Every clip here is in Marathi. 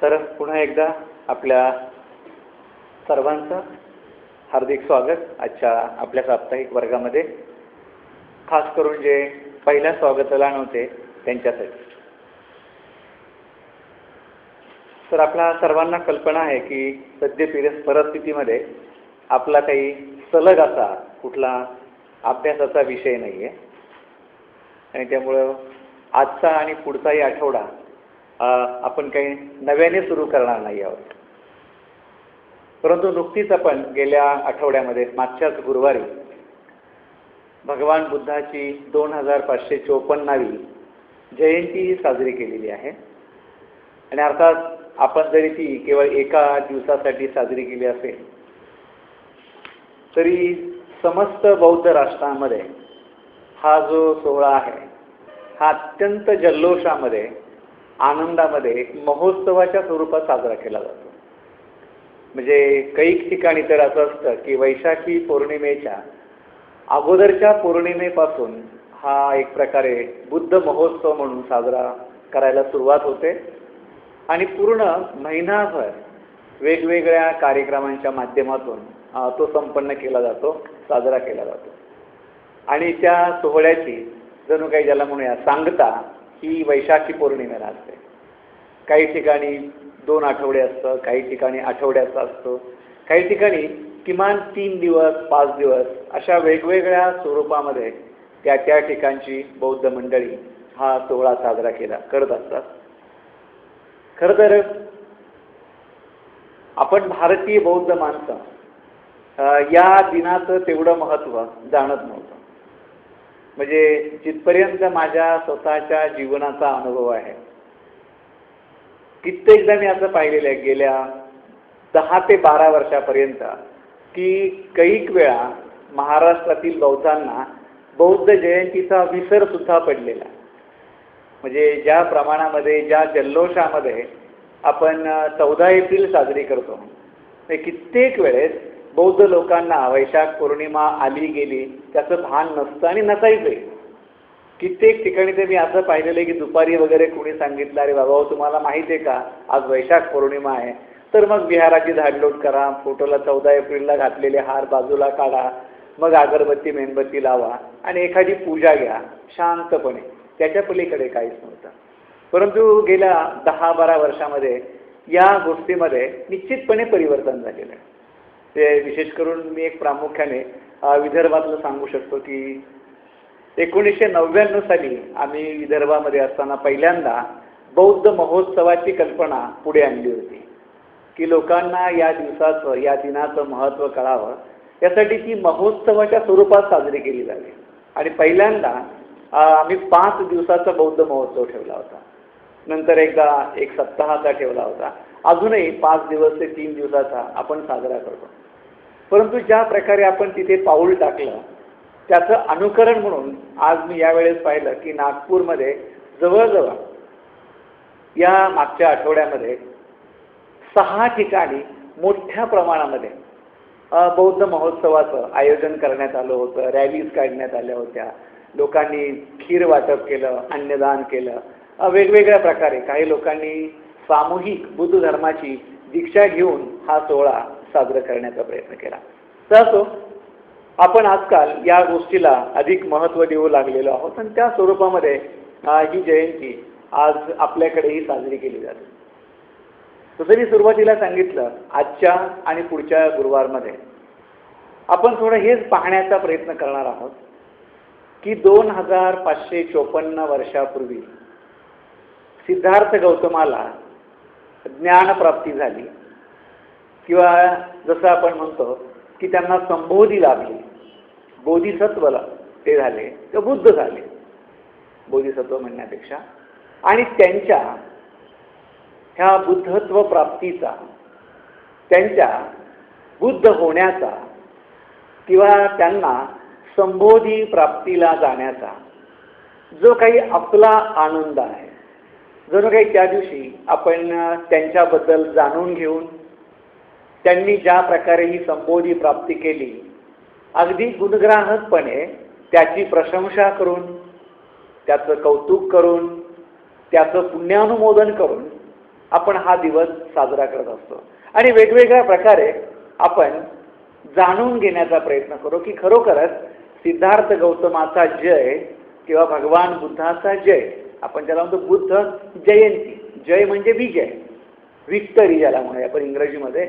तर पुन्हा एकदा आपल्या सर्वांचं हार्दिक स्वागत आजच्या आपल्या साप्ताहिक वर्गामध्ये, खास करून जे पहिल्या स्वागताला नव्हते त्यांच्यासाठी. तर आपल्या सर्वांना कल्पना आहे की सद्य परिस्थितीमध्ये आपला काही सलग असा कुठला अभ्यासाचा विषय नाही आहे आणि त्यामुळं आजचा आणि पुढचाही आठवडा आपण काही नव्याने सुरू करणार नाही आहोत. परंतु नुकतीच आपण गेल्या आठवड्यामध्ये मागच्याच गुरुवारी भगवान बुद्धाची 2554वी जयंती साजरी केलेली आहे. आणि अर्थात आपण जरी ती केवळ एका दिवसासाठी साजरी केली असेल तरी समस्त बौद्ध राष्ट्रांमध्ये हा जो सोहळा आहे हा अत्यंत जल्लोषामध्ये, आनंदामध्ये, एक महोत्सवाच्या स्वरूपात साजरा केला जातो. म्हणजे काही ठिकाणी तर असं असतं की वैशाखी पौर्णिमेच्या अगोदरच्या पौर्णिमेपासून हा एक प्रकारे बुद्ध महोत्सव म्हणून साजरा करायला सुरुवात होते आणि पूर्ण महिनाभर वेगवेगळ्या कार्यक्रमांच्या माध्यमातून तो संपन्न केला जातो, साजरा केला जातो. आणि त्या सोहळ्याची जणू काही ज्याला म्हणूया सांगता ही वैशाखी पौर्णिमेला असते. काही ठिकाणी 2 आठवडे असतं, काही ठिकाणी आठवड्याचा असतो, काही ठिकाणी किमान 3 दिवस 5 दिवस अशा वेगवेगळ्या स्वरूपामध्ये त्या ठिकाणची बौद्ध मंडळी हा सोहळा साजरा करत असतात. खरं तर आपण भारतीय बौद्ध माणसं या दिनाचं तेवढं महत्त्व जाणत नव्हतं. म्हणजे जिथपर्यंत माझ्या स्वतःच्या जीवनाचा अनुभव आहे, कित्येकदा मी असं पाहिलेलं आहे गेल्या 10 ते 12 वर्षापर्यंत की कैक वेळा महाराष्ट्रातील बौद्धांना बौद्ध जयंतीचा विसर सुद्धा पडलेला. म्हणजे ज्या प्रमाणामध्ये, ज्या जल्लोषामध्ये आपण 14 एप्रिल साजरी करतो, ते कित्येक वेळेस बौद्ध लोकांना वैशाख पौर्णिमा आली गेली त्याचं भान नसतं आणि नसायचंही. कित्येक ठिकाणी ते मी असं पाहिलेलं आहे की दुपारी वगैरे कोणी सांगितलं, अरे बाबा तुम्हाला माहिती आहे का आज वैशाख पौर्णिमा आहे, तर मग विहाराची झाडलोट करा, फोटोला 14 एप्रिलला घातलेले हार बाजूला काढा, मग अगरबत्ती मेणबत्ती लावा आणि एखादी पूजा घ्या शांतपणे. त्याच्या पलीकडे काहीच नव्हतं. परंतु गेल्या 10-12 वर्षामध्ये या गोष्टीमध्ये निश्चितपणे परिवर्तन झालेलं आहे. ते विशेष करून मी एक प्रामुख्याने विदर्भातलं सांगू शकतो की 1999 साली आम्ही विदर्भामध्ये असताना पहिल्यांदा बौद्ध महोत्सवाची कल्पना पुढे आणली होती की लोकांना या दिवसाचं, या दिनाचं महत्त्व कळावं यासाठी ती महोत्सवाच्या स्वरूपात साजरी केली जावी. आणि पहिल्यांदा आम्ही 5 दिवसाचा बौद्ध महोत्सव ठेवला होता. नंतर एकदा 1 सप्ताहाचा ठेवला होता. अजूनही 5 दिवस ते 3 दिवसाचा आपण साजरा करतो. परंतु ज्या प्रकारे आपण तिथे पाऊल टाकलं त्याचं अनुकरण म्हणून आज मी यावेळेस पाहिलं की नागपूरमध्ये जवळजवळ या मागच्या आठवड्यामध्ये 6 ठिकाणी मोठ्या प्रमाणामध्ये बौद्ध महोत्सवाचं आयोजन करण्यात आलं होतं. रॅलीज काढण्यात आल्या होत्या, लोकांनी खीर वाटप केलं, अन्नदान केलं, वेगवेगळ्या प्रकारे काही लोकांनी सामूहिक बुद्ध धर्माची दीक्षा घेऊन हा सोहळा साजरा करण्याचा प्रयत्न केला. तर आपण आजकाल या गोष्टीला अधिक महत्त्व देऊ लागलेलो आहोत आणि त्या स्वरूपामध्ये ही जयंती आज आपल्याकडेही साजरी केली जाते. तसं मी सुरुवातीला सांगितलं, आजच्या आणि पुढच्या गुरुवारमध्ये आपण थोडं हेच पाहण्याचा प्रयत्न करणार आहोत की 2554 वर्षापूर्वी सिद्धार्थ गौतमाला ज्ञानप्राप्ती झाली किंवा जसं आपण म्हणतो की त्यांना संबोधी लाभली, बोधिसत्वला ते झाले, ते बुद्ध झाले, बोधिसत्व म्हणण्यापेक्षा. आणि त्यांच्या ह्या बुद्धत्व प्राप्तीचा, त्यांच्या बुद्ध होण्याचा किंवा त्यांना संबोधी प्राप्तीला जाण्याचा जो काही आपला आनंद आहे, जणू काही त्या दिवशी आपण त्यांच्याबद्दल जाणून घेऊन त्यांनी ज्या प्रकारे ही संबोधी प्राप्ती केली अगदी गुणग्राहकपणे त्याची प्रशंसा करून, त्याचं कौतुक करून, त्याचं पुण्यानुमोदन करून आपण हा दिवस साजरा करत असतो आणि वेगवेगळ्या प्रकारे आपण जाणून घेण्याचा प्रयत्न करू की खरोखरच सिद्धार्थ गौतमाचा जय किंवा भगवान बुद्धाचा जय, आपण ज्याला म्हणतो बुद्ध जयंती, जय म्हणजे विजय, विक्टरी ज्याला म्हणूया आपण इंग्रजीमध्ये.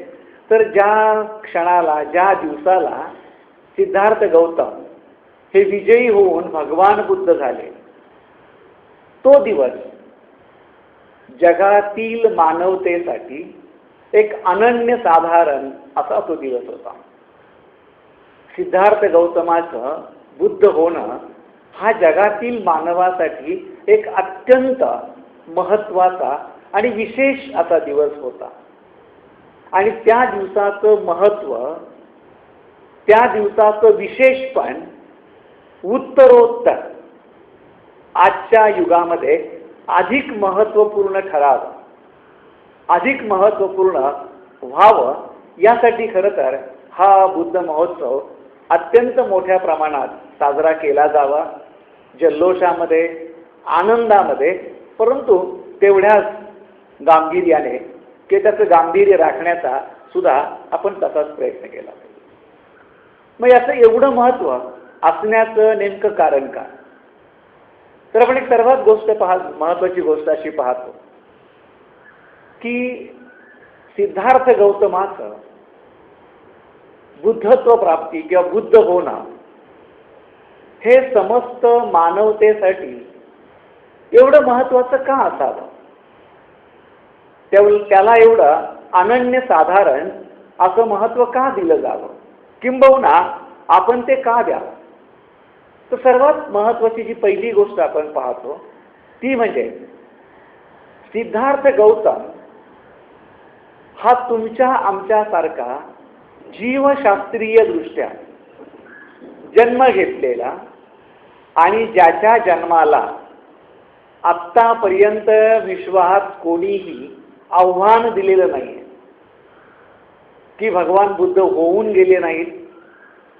तर ज्या क्षणाला, ज्या दिवसाला सिद्धार्थ गौतम हे विजयी होऊन भगवान बुद्ध झाले, तो दिवस जगातील मानवतेसाठी एक अनन्यसाधारण असा तो दिवस होता. सिद्धार्थ गौतमाचं बुद्ध होणं हा जगातील मानवासाठी एक अत्यंत महत्त्वाचा आणि विशेष असा दिवस होता. आणि त्या दिवसाचं महत्त्व, त्या दिवसाचं विशेषपण उत्तरोत्तर आजच्या युगामध्ये अधिक महत्त्वपूर्ण ठरावं, अधिक महत्त्वपूर्ण व्हावं, यासाठी खरं तर हा बुद्ध महोत्सव अत्यंत मोठ्या प्रमाणात साजरा केला जावा, जल्लोषामध्ये, आनंदामध्ये, परंतु तेवढ्याच गांभीर्याने की त्याचं गांभीर्य राखण्याचा सुद्धा आपण तसाच प्रयत्न केला. मग याचं एवढं महत्त्व असण्याचं नेमकं कारण काय? तर आपण एक सर्वात महत्त्वाची गोष्ट अशी पाहतो की सिद्धार्थ गौतमाचं बुद्धत्व प्राप्ती किंवा बुद्ध होणं हे समस्त मानवतेसाठी एवढं महत्त्वाचं का असावं, त्याला एवढं अनन्यसाधारण असं महत्त्व का दिलं जावं, किंबहुना आपण ते का द्यावं? तर सर्वात महत्त्वाची जी पहिली गोष्ट आपण पाहतो ती म्हणजे सिद्धार्थ गौतम हा तुमच्या आमच्यासारखा जीवशास्त्रीय दृष्ट्या जन्म घेतलेला आणि ज्याच्या जन्माला आत्तापर्यंत विश्वात कोणीही आव्हान दिलेलं नाही की भगवान बुद्ध होऊन गेले नाहीत,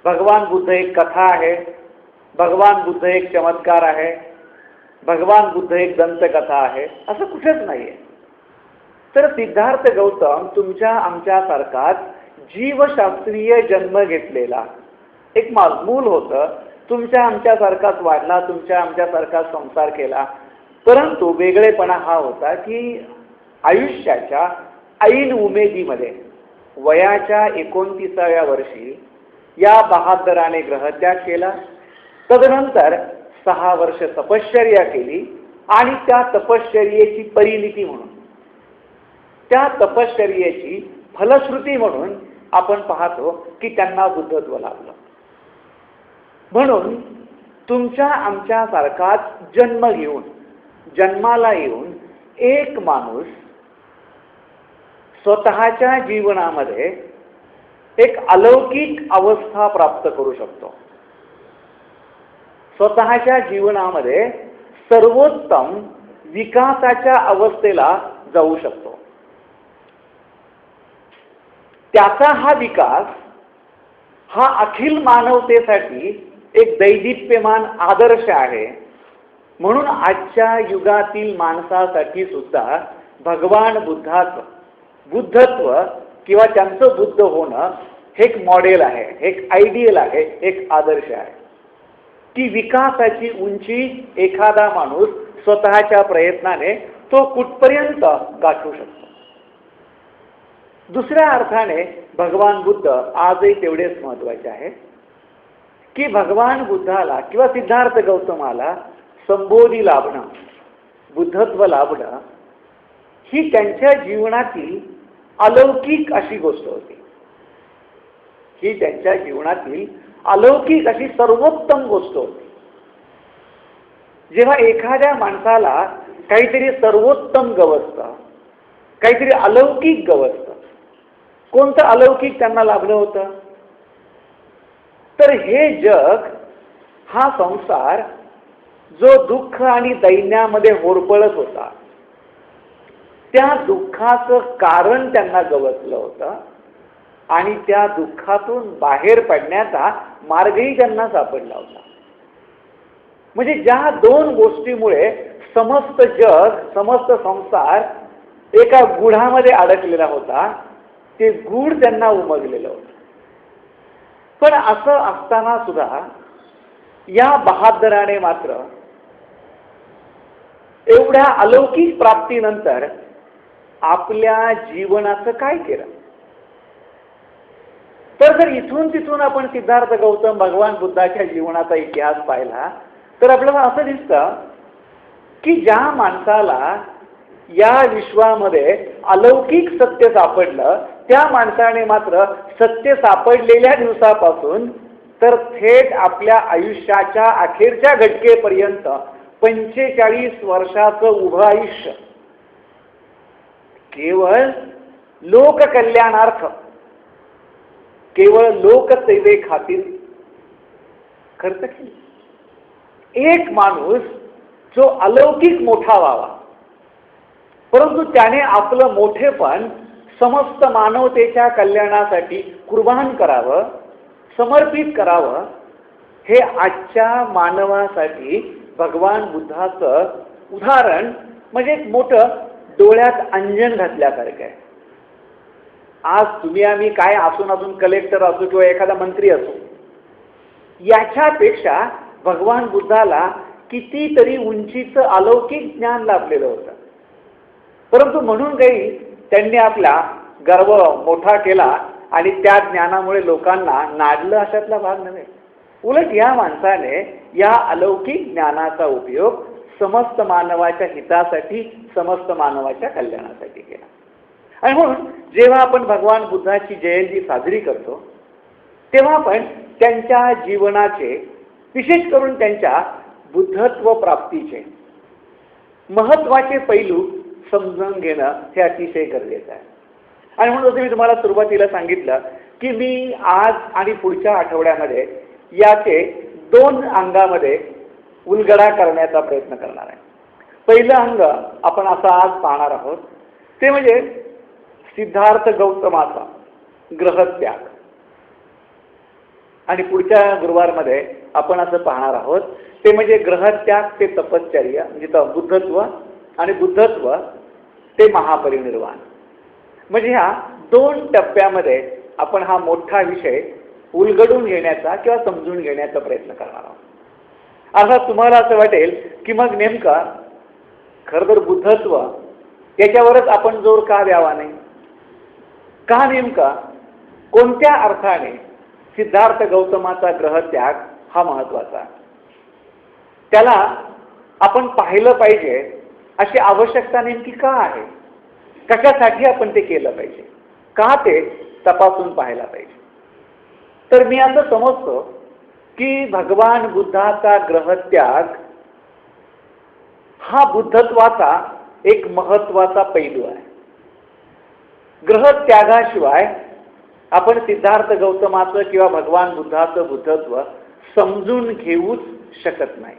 भगवान बुद्ध एक कथा आहे, भगवान बुद्ध एक चमत्कार आहे, भगवान बुद्ध एक दंतकथा आहे, असं कुठेच नाही आहे. तर सिद्धार्थ गौतम तुमच्या आमच्यासारखाच जीवशास्त्रीय जन्म घेतलेला एक मूल होतं, तुमच्या आमच्यासारखाच वाढला, तुमच्या आमच्यासारखाच संसार केला, परंतु वेगळेपणा हा होता की आयुष्याच्या ऐन उमेदीमध्ये वयाच्या 29व्या वर्षी या बहादराने ग्रहत्याग केला. तदनंतर 6 वर्ष तपश्चर्या केली आणि त्या तपश्चर्येची परिणिती म्हणून, त्या तपश्चर्येची फलश्रुती म्हणून आपण पाहतो की त्यांना बुद्धत्व लाभलं. म्हणून तुमच्या आमच्यासारखाच जन्म घेऊन, जन्माला येऊन एक माणूस स्वतःच्या जीवनामध्ये एक अलौकिक अवस्था प्राप्त करू शकतो, स्वतःच्या जीवनामध्ये सर्वोत्तम विकासाच्या अवस्थेला जाऊ शकतो. त्याचा हा विकास हा अखिल मानवतेसाठी एक दैदिप्यमान आदर्श आहे. म्हणून आजच्या युगातील माणसासाठी सुद्धा भगवान बुद्धाचं बुद्धत्व किंवा त्यांचं बुद्ध होणं हे एक मॉडेल आहे, एक आयडियल आहे, एक आदर्श आहे की विकासाची उंची एखादा माणूस स्वतःच्या प्रयत्नाने तो कुठपर्यंत गाठू शकतो. दुसऱ्या अर्थाने भगवान बुद्ध आजही तेवढेच महत्त्वाचे आहे की भगवान बुद्धाला किंवा सिद्धार्थ गौतमाला संबोधी लाभणं, बुद्धत्व लाभणं ही त्यांच्या जीवनातील अलौकिक अशी गोष्ट होती. ही त्यांच्या जीवनातील अलौकिक अशी सर्वोत्तम गोष्ट होती. जेव्हा एखाद्या माणसाला काहीतरी सर्वोत्तम गवसतं, काहीतरी अलौकिक गवसतं, कोणतं अलौकिक त्यांना लाभलं होतं? तर हे जग, हा संसार जो दुःख आणि दैन्यामध्ये होरपळत होता, त्या दुःखाचं कारण त्यांना गवसलं होतं आणि त्या दुःखातून बाहेर पडण्याचा मार्गही त्यांना सापडला होता. म्हणजे ज्या दोन गोष्टीमुळे समस्त जग, समस्त संसार एका गुढामध्ये अडकलेला होता. ते गूढ त्यांना उमगलेलं होतं. पण असं असताना सुद्धा या बहादराने मात्र एवढ्या अलौकिक प्राप्तीनंतर आपल्या जीवनाचं काय केलं? तर जर इथून तिथून आपण सिद्धार्थ गौतम भगवान बुद्धाच्या जीवनाचा इतिहास पाहिला तर आपल्याला असं दिसतं की ज्या माणसाला या विश्वामध्ये अलौकिक सत्य सापडलं त्या माणसाने मात्र सत्य सापडलेल्या दिवसापासून तर थेट आपल्या आयुष्याच्या अखेरच्या घटकेपर्यंत 45 वर्षाचं उभं आयुष्य केवळ लोककल्याणार्थ, केवळ लोकसेवेखातीर खर्च केले. एक माणूस जो अलौकिक मोठा व्हावा, परंतु त्याने आपलं मोठेपण समस्त मानवतेच्या कल्याणासाठी कुर्बान करावं, समर्पित करावं, हे आजच्या मानवासाठी भगवान बुद्धाचं उदाहरण म्हणजे एक मोठं डोळ्यात अंजन घातल्यासारखं आहे. आज तुम्ही आम्ही काय असून कलेक्टर असू किंवा एखादा मंत्री असू, याच्यापेक्षा भगवान बुद्धाला कितीतरी उंचीचं अलौकिक ज्ञान लाभलेलं होतं. परंतु म्हणून काही त्यांनी आपला गर्व मोठा केला आणि त्या ज्ञानामुळे लोकांना नाडलं अशातला भाग नव्हे. उलट या माणसाने या अलौकिक ज्ञानाचा उपयोग समस्त मानवाच्या हितासाठी, समस्त मानवाच्या कल्याणासाठी केला. आणि म्हणून जेव्हा आपण भगवान बुद्धाची जयंती साजरी करतो तेव्हा आपण त्यांच्या जीवनाचे, विशेष करून त्यांच्या बुद्धत्व प्राप्तीचे महत्त्वाचे पैलू समजून घेणं हे अतिशय गरजेचं आहे. आणि म्हणून जसं मी तुम्हाला सुरुवातीला सांगितलं की मी आज आणि पुढच्या आठवड्यामध्ये याचे 2 अंगामध्ये उलगडा करण्याचा प्रयत्न करणार आहे. पहिलं अंग आपण असं आज पाहणार आहोत ते म्हणजे सिद्धार्थ गौतमाचा ग्रहत्याग. आणि पुढच्या गुरुवारमध्ये आपण असं पाहणार आहोत ते म्हणजे ग्रहत्याग ते तपश्चर्या, म्हणजे बुद्धत्व, आणि बुद्धत्व ते महापरिनिर्वाण. म्हणजे ह्या 2 टप्प्यामध्ये आपण हा मोठा विषय उलगडून घेण्याचा किंवा समजून घेण्याचा प्रयत्न करणार आहोत. अर्थात तुम्हाला असं वाटेल की मग नेमकं खरं तर बुद्धत्व याच्यावरच आपण जोर का द्यावा नाही, का नेमका कोणत्या अर्थाने सिद्धार्थ गौतमाचा ग्रहत्याग हा महत्त्वाचा, त्याला आपण पाहिलं पाहिजे अशी आवश्यकता नेमकी का आहे, कशासाठी आपण ते केलं पाहिजे, का ते तपासून पाहायला पाहिजे. तर मी असं समजतो की भगवान बुद्धाचा ग्रहत्याग हा बुद्धत्वाचा एक महत्त्वाचा पैलू आहे. ग्रहत्यागाशिवाय आपण सिद्धार्थ गौतमाचं किंवा भगवान बुद्धाचं बुद्धत्व समजून घेऊच शकत नाही.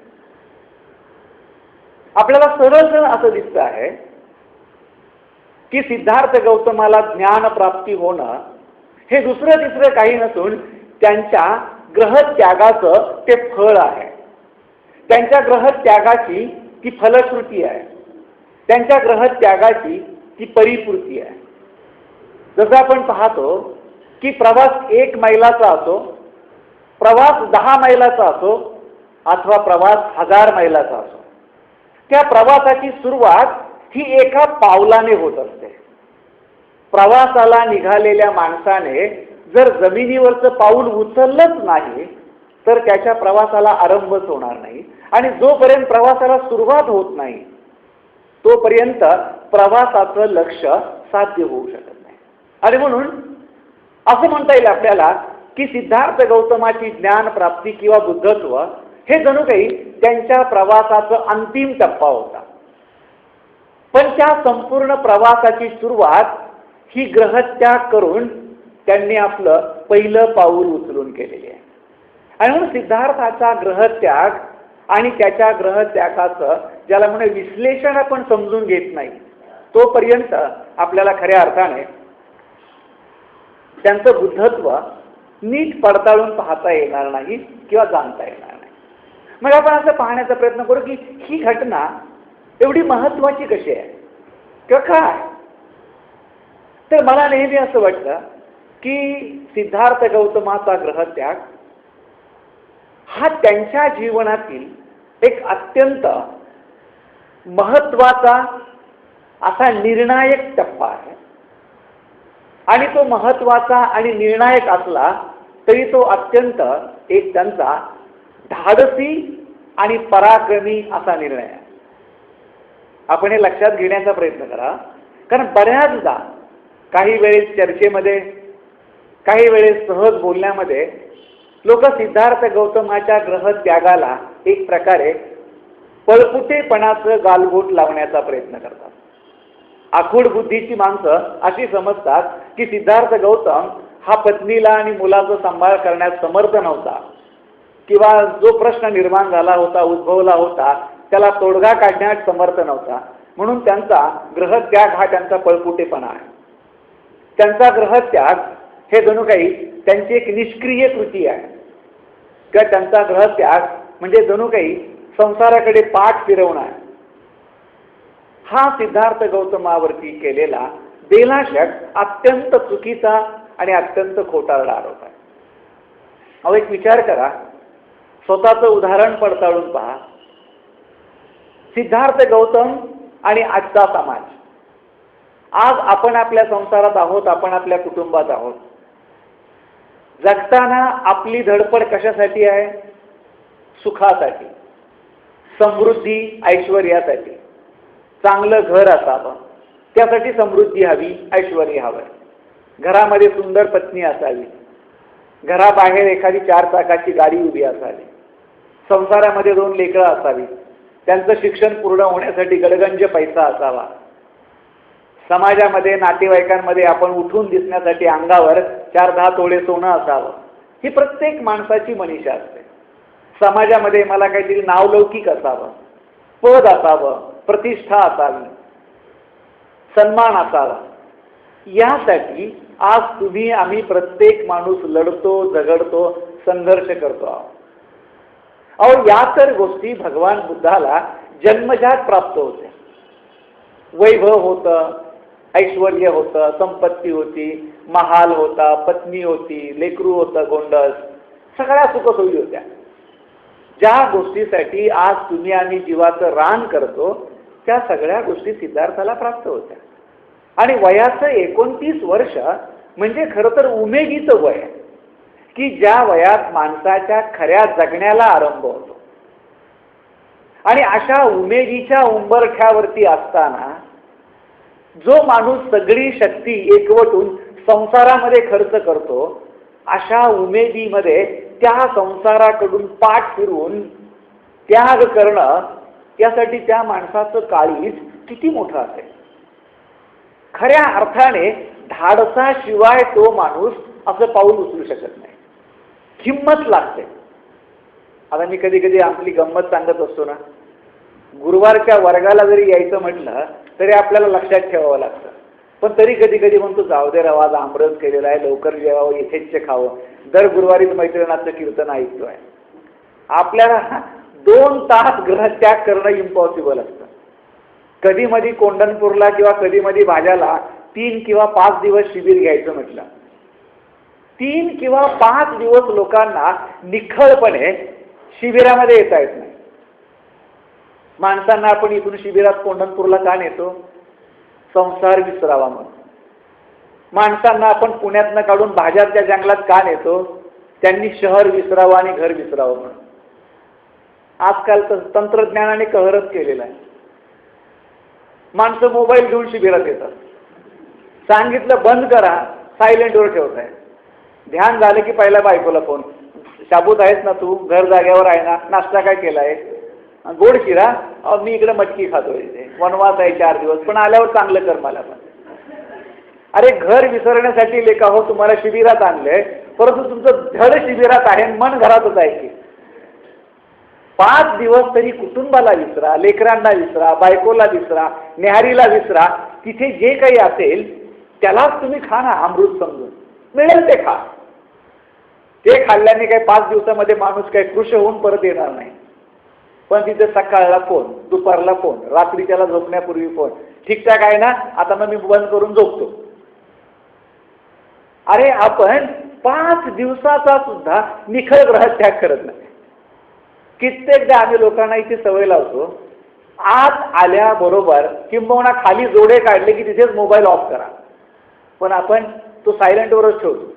आपल्याला सरळ असं दिसतं आहे की सिद्धार्थ गौतमाला ज्ञान प्राप्ती होणं हे दुसरं तिसरं काही नसून त्यांच्या ग्रहत्यागाचं ते फळ आहे. त्यांच्या ग्रहत्यागाची ती फलश्रुती आहे, त्यांच्या ग्रहत्यागाची ती परिपूर्ती आहे. जसं आपण पाहतो की प्रवास 1 मैलाचा असो, प्रवास 10 मैलाचा असो, अथवा प्रवास 1000 मैलाचा असो, त्या प्रवासाची सुरुवात ही एका पावलाने होत असते. प्रवासाला निघालेल्या माणसाने जर जमिनीवरचं पाऊल उचललंच नाही तर त्याच्या प्रवासाला आरंभच होणार नाही. आणि जोपर्यंत प्रवासाला सुरुवात होत नाही तोपर्यंत प्रवासाचं लक्ष्य साध्य होऊ शकत नाही. आणि म्हणून असं म्हणता येईल आपल्याला की सिद्धार्थ गौतमाची ज्ञान प्राप्ती किंवा बुद्धत्व हे जणू काही त्यांच्या प्रवासाचं अंतिम टप्पा होता. पण त्या संपूर्ण प्रवासाची सुरुवात ही ग्रहत्याग करून त्यांनी आपलं पहिलं पाऊल उचलून केलेली आहे. आणि म्हणून सिद्धार्थाचा ग्रहत्याग आणि त्याच्या ग्रहत्यागाचं ज्याला म्हणे विश्लेषण आपण समजून घेत नाही तोपर्यंत आपल्याला खऱ्या अर्थाने त्यांचं बुद्धत्व नीट पडताळून पाहता येणार नाही किंवा जाणता येणार नाही. मग आपण असं पाहण्याचा प्रयत्न करू की ही घटना एवढी महत्त्वाची कशी आहे किंवा काय. तर मला नेहमी असं वाटतं की सिद्धार्थ गौतमाचा ग्रहत्याग हा त्यांच्या जीवनातील एक अत्यंत महत्वाचा असा निर्णायक टप्पा आहे. आणि तो महत्वाचा आणि निर्णायक असला तरी तो अत्यंत एक त्यांचा धाडसी आणि पराक्रमी असा निर्णय आहे. आपण हे लक्षात घेण्याचा प्रयत्न करा, कारण बऱ्याचदा काही वेळेस चर्चेमध्ये, काही वेळेस सहज बोलण्यामध्ये लोक सिद्धार्थ गौतमाच्या ग्रहत्यागाला एक प्रकारे पळपुटेपणाचं गालबोट लावण्याचा प्रयत्न करतात. आखूड बुद्धीची माणसं अशी समजतात की सिद्धार्थ गौतम हा पत्नीला आणि मुलाचा सांभाळ करण्यास समर्थ नव्हता, किंवा जो प्रश्न निर्माण झाला होता, उद्भवला होता, त्याला तोडगा काढण्यास समर्थ नव्हता, म्हणून त्यांचा ग्रहत्याग हा त्यांचा पळपुटेपणा आहे. त्यांचा ग्रहत्याग हे जणू काही त्यांची एक निष्क्रिय कृती आहे, किंवा त्यांचा ग्रहत्याग म्हणजे जणू काही संसाराकडे पाठ फिरवणं आहे. हा सिद्धार्थ गौतमावरती केलेला बेलाशक अत्यंत चुकीचा आणि अत्यंत खोटारडा आरोप आहे. अहो एक विचार करा, स्वतःचं उदाहरण पडताळून पहा. सिद्धार्थ गौतम आणि आजचा समाज, आज आपण आपल्या संसारात आहोत, आपण आपल्या कुटुंबात आहोत. जगताना आपली धडपड कशासाठी आहे? सुखासाठी, समृद्धी, ऐश्वर्यासाठी. चांगलं घर असावं, त्यासाठी समृद्धी हवी, ऐश्वर्य हवं. घरामध्ये सुंदर पत्नी असावी, घराबाहेर एखादी 4 चाकाची गाडी उभी असावी, संसारामध्ये 2 लेकरं असावी, त्यांचं शिक्षण पूर्ण होण्यासाठी गडगंज पैसा असावा, समाजामध्ये नातेवाईकांमध्ये आपण उठून दिसण्यासाठी अंगावर 4-10 तोळे सोनं असावं. ही प्रत्येक माणसाची मनीषा असते. समाजामध्ये मला काहीतरी नावलौकिक असावं, पद असावं, प्रतिष्ठा असावी, सन्मान असावा. यासाठी आज तुम्ही आम्ही प्रत्येक माणूस लढतो, झगडतो, संघर्ष करतो आहोत. अहो या तर गोष्टी भगवान बुद्धाला जन्मजात प्राप्त होते. वैभव होतं, ऐश्वर्य होतं, संपत्ती होती, महाल होता, पत्नी होती, लेकरू होतं, गोंडस, सगळ्या सुखसोयी होत्या. ज्या गोष्टीसाठी आज तुम्ही आम्ही जीवाचं रान करतो त्या सगळ्या गोष्टी सिद्धार्थाला प्राप्त होत्या. आणि वयाचं 29 वर्ष म्हणजे खरं तर उमेदीचं वय, की ज्या वयात माणसाच्या खऱ्या जगण्याला आरंभ होतो. आणि अशा उमेदीच्या उंबरठ्यावरती असताना जो माणूस सगळी शक्ती एकवटून संसारामध्ये खर्च करतो, अशा उमेदीमध्ये त्या संसाराकडून पाठ फिरवून त्याग करणं, यासाठी त्या माणसाचं काळीज किती मोठं असेल. खऱ्या अर्थाने धाडसाशिवाय तो माणूस असं पाऊल उचलू शकत नाही. हिंमत लागते. आता मी कधी कधी आपली गंमत सांगत असतो ना, गुरुवारच्या वर्गाला जरी यायचं म्हटलं तरी आपल्याला लक्षात ठेवावं लागतं. पण तरी कधी कधी म्हणतो जाऊ दे रवा, आमरस केलेला आहे, लवकर जेवावं, येथेच खावं. दर गुरुवारीच मैत्रिणाचं कीर्तन ऐकतोय. आपल्याला 2 तास ग्रहत्याग करणं इम्पॉसिबल असतं. कधी मधी कोंढणपूरला किंवा कधी मधी भाज्याला 3 किंवा 5 दिवस शिबिर घ्यायचं म्हटलं, 3 किंवा 5 दिवस लोकांना निखळपणे शिबिरामध्ये येता येत नाही. माणसांना आपण इथून शिबिरात कोंढणपूरला का नेतो? संसार विसरावा म्हणून. माणसांना आपण पुण्यातनं काढून भाज्याच्या जंगलात का नेतो? त्यांनी शहर विसरावं आणि घर विसरावं म्हणून. आजकाल तंत्रज्ञानाने कहरच केलेला आहे. माणसं मोबाईल घेऊन शिबिरात येतात. सांगितलं बंद करा, सायलेंटवर ठेवताय. ध्यान झालं की पहिला बायकोला फोन, शाबूत आहेस ना तू, घर जाग्यावर आहे ना, नाश्ता काय केला आहे, गोड शिरा, मी इकडे मटकी खातोय, इथे वनवास आहे 4 दिवस, पण आल्यावर चांगलं कर मला पण. अरे घर विसरण्यासाठी लेखा हो तुम्हाला शिबिरात आणलंय, परंतु तुमचं धड शिबिरात आहे, मन घरातच आहे की. 5 दिवस तरी कुटुंबाला विसरा, लेकरांना विसरा, बायकोला विसरा, न्याहारीला विसरा. तिथे जे काही असेल त्यालाच तुम्ही खा ना, अमृत समजून. मिळेल ते खा. ते खाल्ल्याने काही 5 दिवसामध्ये माणूस काही कृश होऊन परत येणार नाही. पण तिथे सकाळला फोन, दुपारला फोन, रात्री त्याला झोपण्यापूर्वी फोन. ठीकठाक आहे ना, आता मग मी बंद करून झोपतो. अरे आपण 5 दिवसाचा सुद्धा निखळ ग्रहत्याग करत नाही. कित्येकदा आम्ही लोकांना इथे सवय लावतो, आत आल्याबरोबर किंबहुना खाली जोडे काढले की तिथेच मोबाईल ऑफ करा, पण आपण तो सायलेंटवरच ठेवतो.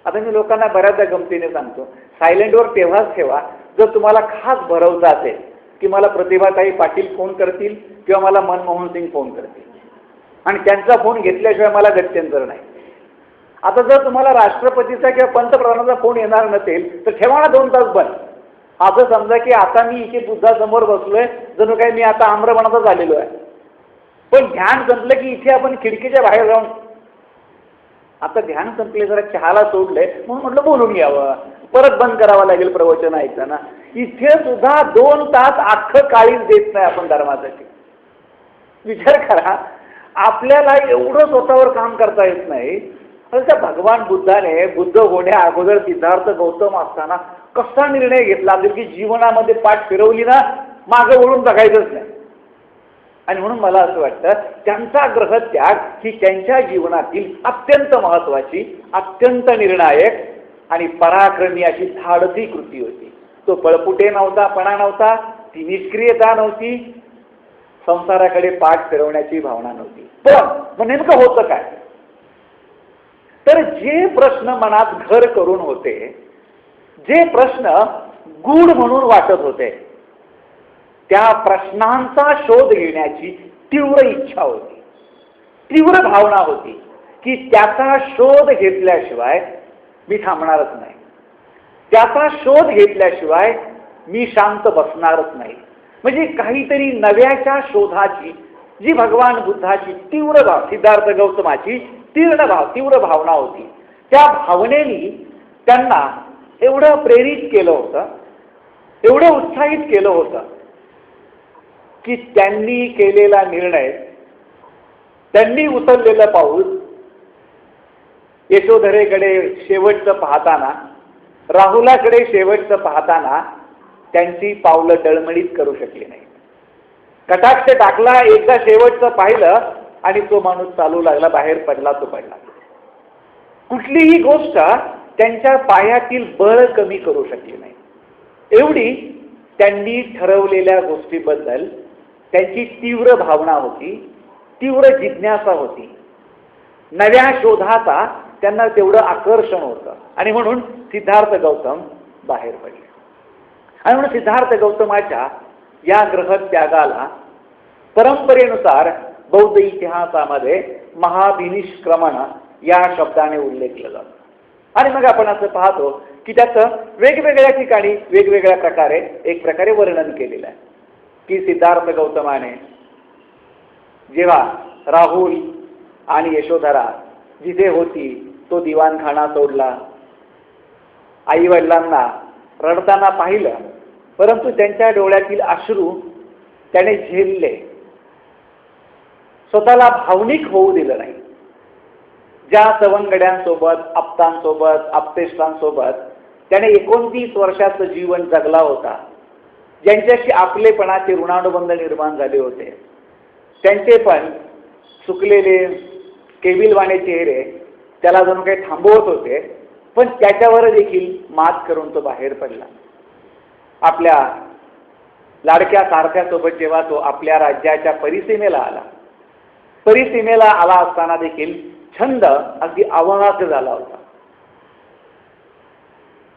आता मी लोकांना बऱ्याचदा गमतीने सांगतो, सायलेंटवर तेव्हाच ठेवा जर तुम्हाला खास भरवसा असेल की मला प्रतिभाताई पाटील फोन करतील किंवा मला मनमोहन सिंग फोन करतील आणि त्यांचा फोन घेतल्याशिवाय मला गत्यंतर नाही. आता जर तुम्हाला राष्ट्रपतीचा किंवा पंतप्रधानाचा फोन येणार नसेल तर ठेवा ना 2 तास बंद. असं समजा की आता मी इथे बुद्धासमोर बसलोय, जणू काही मी आता आम्रमणाचा झालेलो आहे. पण ध्यान संपलं की इथे आपण खिडकीच्या बाहेर जाऊन, आता ध्यान संपले, जरा चहाला सोडलंय म्हणून म्हटलं बोलून यावं, परत बंद करावं लागेल प्रवचन ऐकताना. इथे सुद्धा 2 तास अख्खं काळीच देत नाही आपण धर्मासाठी. विचार करा, आपल्याला एवढं स्वतःवर काम करता येत नाही. त्या भगवान बुद्धाने बुद्ध होण्या अगोदर सिद्धार्थ गौतम असताना कसा निर्णय घेतला असेल की जीवनामध्ये पाठ फिरवली ना मागं वळून बघायचंच नाही. आणि म्हणून मला असं वाटतं त्यांचा ग्रहत्याग ही त्यांच्या जीवनातील अत्यंत महत्वाची, अत्यंत निर्णायक आणि पराक्रमी अशी धाडसी कृती होती. तो पळपुटे नव्हता, पणा नव्हता, ती निष्क्रियता नव्हती, संसाराकडे पाठ फिरवण्याची भावना नव्हती. पण नेमकं होतं काय, तर जे प्रश्न मनात घर करून होते, जे प्रश्न गूढ म्हणून वाटत होते, त्या प्रश्नांचा शोध घेण्याची तीव्र इच्छा होती, तीव्र भावना होती की त्याचा शोध घेतल्याशिवाय मी थांबणारच नाही, त्याचा शोध घेतल्याशिवाय मी शांत बसणारच नाही. म्हणजे काहीतरी नव्याच्या शोधाची जी भगवान बुद्धाची तीव्र भाव, सिद्धार्थ गौतमाची तीव्र भावना होती, त्या भावनेनी त्यांना एवढं प्रेरित केलं होतं, एवढं उत्साहित केलं होतं की त्यांनी केलेला निर्णय, त्यांनी उचललेलं पाऊल यशोधरेकडे शेवटचं पाहताना, राहुलाकडे शेवटचं पाहताना त्यांची पावलं डळमळीत करू शकली नाही. कटाक्ष टाकला, एकदा शेवटचं पाहिलं आणि तो माणूस चालू लागला, बाहेर पडला तो पडला. कुठलीही गोष्ट त्यांच्या पायातील बळ कमी करू शकली नाही. एवढी त्यांनी ठरवलेल्या गोष्टीबद्दल त्यांची तीव्र भावना होती, तीव्र जिज्ञासा होती, नव्या शोधाचा त्यांना तेवढं आकर्षण होतं. आणि म्हणून सिद्धार्थ गौतम बाहेर पडले. आणि म्हणून सिद्धार्थ गौतमाच्या या ग्रहत्यागाला परंपरेनुसार बौद्ध इतिहासामध्ये महाभिनिष्क्रमण या शब्दाने उल्लेख केला जातो. आणि मग आपण असं पाहतो की त्याचं वेगवेगळ्या ठिकाणी वेगवेगळ्या प्रकारे एक प्रकारे वर्णन केलेलं आहे की सिद्धार्थ गौतमाने जेव्हा राहुल आणि यशोधरा जिथे होती तो दिवाणखाना सोडला, आई वडिलांना रडताना पाहिलं, परंतु त्यांच्या डोळ्यातील अश्रू त्याने झेलले, स्वतःला भावनिक होऊ दिलं नाही. ज्या सवंगड्यांसोबत, आप्तांसोबत, आप्तेष्टांसोबत त्याने 29 वर्षाचं जीवन जगला होता, ज्यांच्याशी आपलेपणाचे ऋणानुबंध निर्माण झाले होते, त्यांचे पण चुकलेले केविलवाणे चेहरे त्याला जणू काही थांबवत होते. पण त्याच्यावर देखील मात करून तो बाहेर पडला. आपल्या लाडक्या सारथ्यासोबत जेव्हा तो आपल्या राज्याच्या परिसीमेला आला असताना देखील छंद अगदी अवाक झाला होता.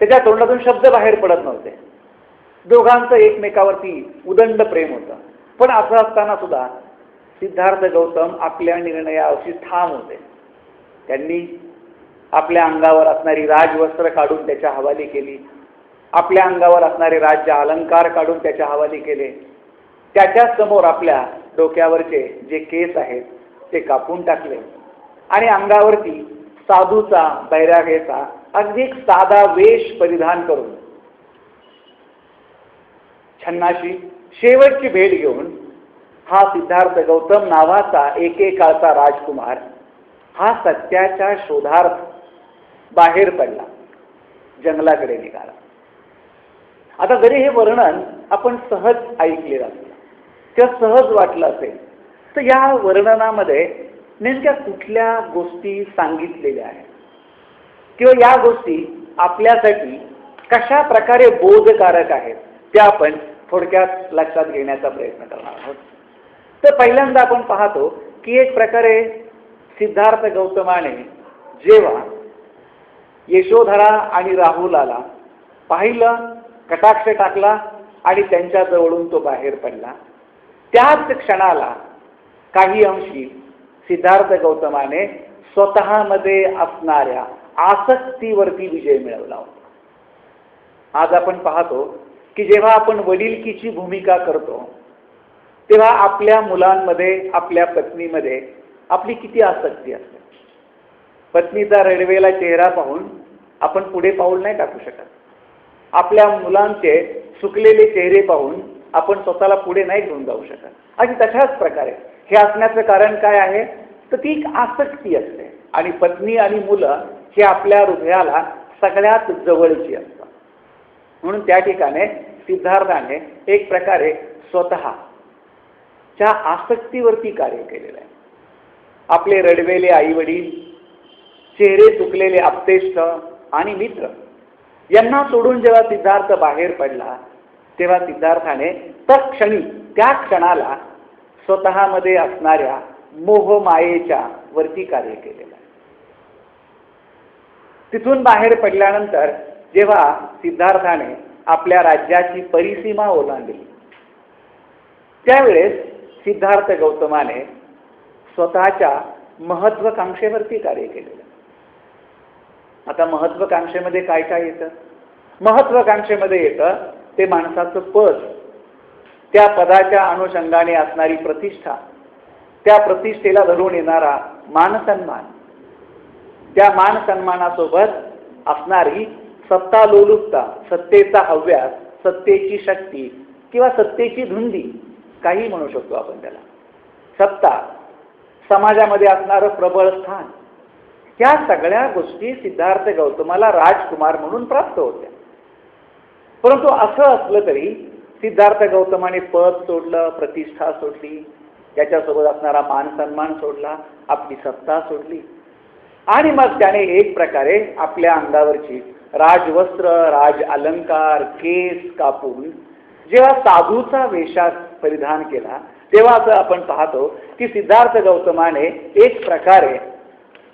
त्याच्या तोंडातून शब्द बाहेर पडत नव्हते. दोघांचं एकमेकावरती उदंड प्रेम होतं. पण असं असताना सुद्धा सिद्धार्थ गौतम आपल्या निर्णयाशी ठाम होते. त्यांनी आपल्या अंगावर असणारी राजवस्त्र काढून त्याच्या हवाली केली, आपल्या अंगावर असणारे राज्य अलंकार काढून त्याच्या हवाली केले, त्याच्या समोर आपल्या डोक्यावरचे जे केस आहेत ते कापून टाकले आणि अंगावरती साधूचा, बैरागेचा अगदी साधा वेश परिधान करून छन्नाशी शेवटची भेट घेऊन हा सिद्धार्थ गौतम नावाचा एकेकाळचा राजकुमार हा सत्याच्या शोधार्थ बाहेर पडला, जंगलाकडे निघाला. आता जरी हे वर्णन आपण सहज ऐकलेलं असेल किंवा सहज वाटलं असेल, तर या वर्णनामध्ये नेमक्या कुठल्या गोष्टी सांगितलेल्या आहेत, किंवा या गोष्टी आपल्यासाठी कशा प्रकारे बोधकारक आहेत त्या आपण थोडक्यात लक्षात घेण्याचा प्रयत्न करणार आहोत. तर पहिल्यांदा आपण पाहतो की एक प्रकारे सिद्धार्थ गौतमाने जेव्हा यशोधरा आणि राहुलाला पाहिलं, कटाक्ष टाकला आणि त्यांच्या जवळून तो बाहेर पडला, त्याच क्षणाला काही अंशी सिद्धार्थ गौतमाने स्वतःमध्ये असणाऱ्या आसक्तीवरती विजय मिळवला होता. आज आपण पाहतो की जेव्हा आपण वडिलकीची भूमिका करतो तेव्हा आपल्या मुलांमध्ये, आपल्या पत्नीमध्ये आपली किती आसक्ती असते. पत्नीचा रडवेला चेहरा पाहून आपण पुढे पाऊल नाही टाकू शकत. आपल्या मुलांचे सुकलेले चेहरे पाहून आपण स्वतःला पुढे नाही घेऊन जाऊ शकत. आणि तशाच प्रकारे हे असण्याचं कारण काय आहे, तर ती एक आसक्ती असते आणि पत्नी आणि मुलं हे आपल्या हृदयाला सगळ्यात जवळची असतात. म्हणून त्या ठिकाणी सिद्धार्थाने एक प्रकारे स्वतःच्या आसक्तीवरती कार्य केलेलं आहे. आपले रडवेले आई वडील, चेहरे चुकलेले आप्तेष्ट आणि मित्र यांना सोडून जेव्हा सिद्धार्थ बाहेर पडला तेव्हा सिद्धार्थाने तत्क्षणी, त्या क्षणाला स्वतःमध्ये असणाऱ्या मोहमायेच्या वरती कार्य केलेलं आहे. तिथून बाहेर पडल्यानंतर जेव्हा सिद्धार्थाने आपल्या राज्याची परिसीमा ओलांडली त्यावेळेस सिद्धार्थ गौतमाने स्वतःच्या महत्वाकांक्षेवरती कार्य केलेलं. आता महत्वाकांक्षेमध्ये काय काय येतं? महत्वाकांक्षेमध्ये येतं ते माणसाचं पद, त्या पदाच्या अनुषंगाने असणारी प्रतिष्ठा, त्या प्रतिष्ठेला धरून येणारा मानसन्मान, त्या मानसन्मानासोबत असणारी सत्ता लोलुपता, सत्तेचा हव्यास, सत्तेची शक्ती किंवा सत्तेची धुंदी, काही म्हणू शकतो आपण त्याला. सत्ता, समाजामध्ये असणारं प्रबळ स्थान, ह्या सगळ्या गोष्टी सिद्धार्थ गौतमाला राजकुमार म्हणून प्राप्त होत्या. परंतु असं असलं तरी सिद्धार्थ गौतमाने पद सोडलं, प्रतिष्ठा सोडली, त्याच्यासोबत असणारा मान सन्मान सोडला, आपली सत्ता सोडली आणि मग त्याने एक प्रकारे आपल्या अंगावरची राजवस्त्र, राज अलंकार, केस कापून जेव्हा साधूचा वेशात परिधान केला तेव्हा असं आपण पाहतो की सिद्धार्थ गौतमाने एक प्रकारे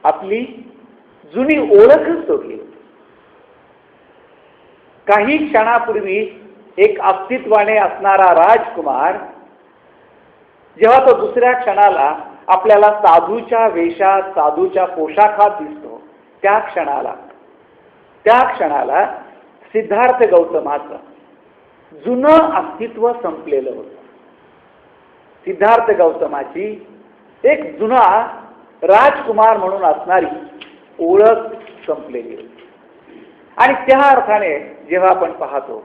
आपली जुनी ओळखच सोडली. काही क्षणापूर्वी एक अस्तित्वाने असणारा राजकुमार जेव्हा तो दुसऱ्या क्षणाला आपल्याला साधूच्या वेशात, साधूच्या पोशाखात दिसतो, त्या क्षणाला सिद्धार्थ गौतमाचं जुनं अस्तित्व संपलेलं होतं. सिद्धार्थ गौतमाची एक जुना राजकुमार म्हणून असणारी ओळख संपलेली होती. आणि त्या अर्थाने जेव्हा आपण पाहतो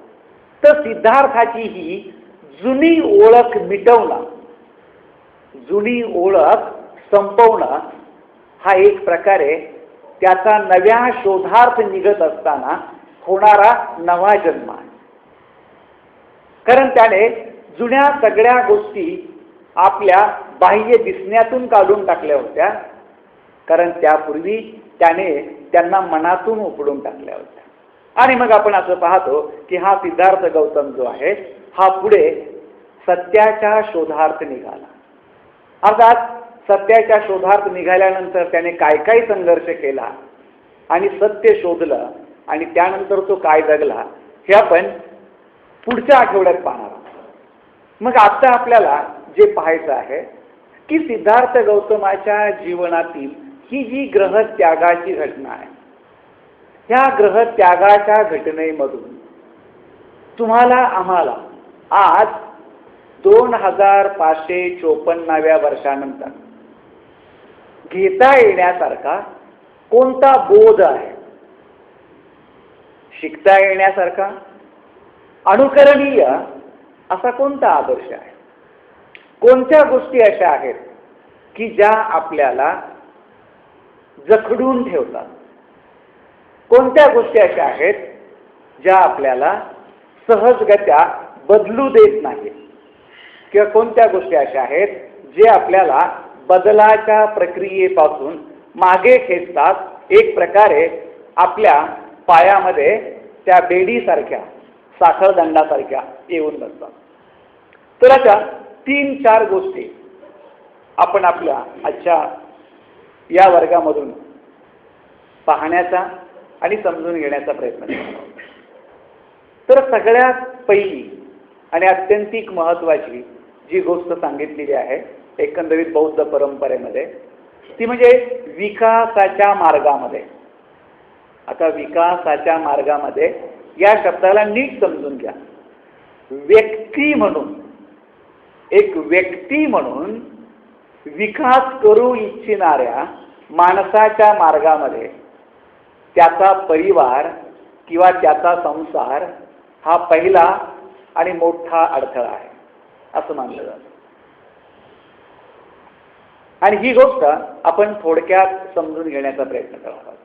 तर सिद्धार्थाची ही जुनी ओळख मिटवणं, जुनी ओळख संपवणं हा एक प्रकारे त्याचा नव्या शोधार्थ निघत असताना होणारा नवा जन्म आहे. कारण त्याने जुन्या सगळ्या गोष्टी आपल्या बाह्य दिसण्यातून काढून टाकल्या होत्या, कारण त्यापूर्वी त्याने त्यांना मनातून उपडून टाकल्या होत्या. आणि मग आपण असं पाहतो की हा सिद्धार्थ गौतम जो आहे हा पुढे सत्याच्या शोधार्थ निघाला. अर्थात सत्याच्या शोधार्थ निघाल्यानंतर त्याने काय काय संघर्ष केला आणि सत्य शोधलं आणि त्यानंतर तो काय जगला हे आपण पुढच्या आठवड्यात पाहणार आहोत. मग आता आपल्याला जे पाहायचं आहे की सिद्धार्थ गौतमाच्या जीवनातील ही जी ग्रहत्यागाची घटना आहे, ह्या ग्रहत्यागाच्या घटनेमधून तुम्हाला आम्हाला आज 2554व्या वर्षानंतर घेता येण्यासारखा कोणता बोध आहे, शिकता येण्यासारखा, अनुकरणीय असा कोणता आदर्श आहे, कोणत्या गोष्टी अशा आहेत की ज्या आपल्याला जखडून ठेवतात, कोणत्या गोष्टी अशा आहेत ज्या आपल्याला सहजगत्या बदलू देत नाहीत, किंवा कोणत्या गोष्टी अशा आहेत जे आपल्याला बदलाच्या प्रक्रियेपासून मागे खेचतात, एक प्रकारे आपल्या पायामध्ये त्या बेडीसारख्या, साखळदंडासारख्या येऊन बसतात. तर अशा 3-4 गोष्टी आपण आपल्या आजच्या या वर्गामधून पाहण्याचा आणि समजून घेण्याचा प्रयत्न करतो. तर सगळ्यात पहिली आणि अत्यंतिक महत्त्वाची जी गोष्ट सांगितलेली आहे एकंदरीत बौद्ध परंपरेमध्ये, ती म्हणजे विकासाच्या मार्गामध्ये. आता विकासाच्या मार्गामध्ये या शब्दाला नीट समजून घ्या. व्यक्ती म्हणून, एक व्यक्ती म्हणून विकास करू इच्छिणाऱ्या माणसाच्या मार्गामध्ये त्याचा परिवार किंवा त्याचा संसार हा पहिला आणि मोठा अडथळा आहे असं मानलं जातं. आणि ही गोष्ट आपण थोडक्यात समजून घेण्याचा प्रयत्न करत आहोत.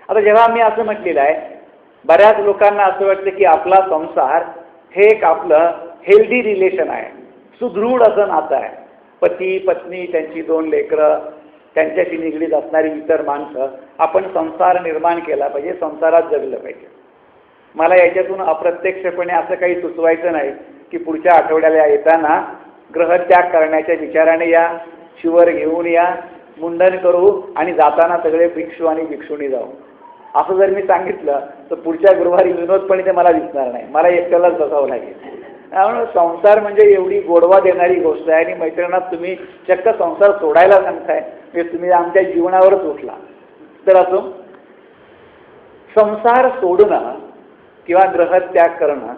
आता जेव्हा मी असं म्हटलेलं आहे, बऱ्याच लोकांना असं वाटतं की आपला संसार हे एक आपलं हेल्दी रिलेशन आहे, सुदृढ असं नातं आहे. पती पत्नी, त्यांची 2 लेकरं, त्यांच्याशी निगडीत असणारी इतर माणसं, आपण संसार निर्माण केला पाहिजे, संसारात जगलं पाहिजे. मला याच्यातून अप्रत्यक्षपणे असं काही सुचवायचं नाही की पुढच्या आठवड्याला येताना ग्रहत्याग करण्याच्या विचाराने या, शिवर घेऊन या, मुंडन करू आणि जाताना सगळे भिक्षू आणि भिक्षुणी जाऊ. असं जर मी सांगितलं तर पुढच्या गुरुवारी विनोदपणे ते मला दिसणार नाही, मला एकट्यालाच बसावं लागेल. त्यामुळे संसार म्हणजे एवढी गोडवा देणारी गोष्ट आहे. आणि मैत्रिणात तुम्ही चक्क संसार सोडायला सांगताय, म्हणजे तुम्ही आमच्या जीवनावरच उठला. तर असो, संसार सोडणं किंवा ग्रहत्याग करणं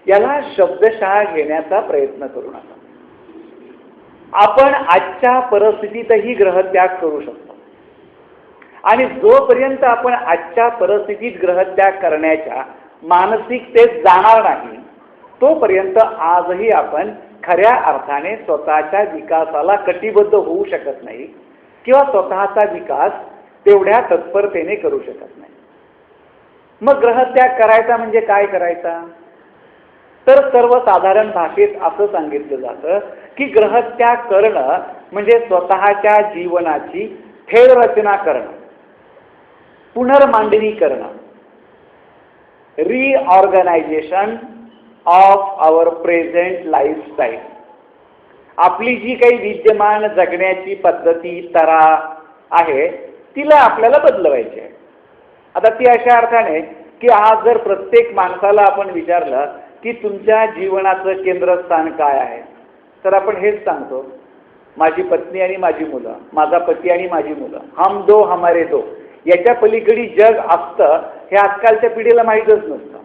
याला शब्दशः घेण्याचा प्रयत्न करू नका. आपण आजच्या परिस्थितीतही ग्रहत्याग करू शकतो. आणि जोपर्यंत आपण आजच्या परिस्थितीत ग्रहत्याग करण्याच्या मानसिकतेत जाणार नाही, तोपर्यंत आजही आपण खऱ्या अर्थाने स्वतःच्या विकासाला कटिबद्ध होऊ शकत नाही किंवा स्वतःचा विकास तेवढ्या तत्परतेने करू शकत नाही. मग ग्रहत्याग करायचा म्हणजे काय करायचा? तर सर्वसाधारण भाषेत असं सांगितलं जातं की ग्रहत्याग करणं म्हणजे स्वतःच्या जीवनाची फेररचना करणं, पुनर्मांडणी करणं, reorganisation of our present lifestyle. आपली जी काही विद्यमान जगण्याची पद्धती, तरा आहे, तिला आपल्याला बदलवायची आहे. आता ती अशा अर्थाने की आज जर प्रत्येक माणसाला आपण विचारलं की तुमच्या जीवनाचं केंद्रस्थान काय आहे, तर आपण हेच सांगतो, माझी पत्नी आणि माझी मुलं, माझा पती आणि माझी मुलं, हम दो हमारे दो. याच्या पलीकडे जग असतं हे आजकालच्या पिढीला माहीतच नसतं.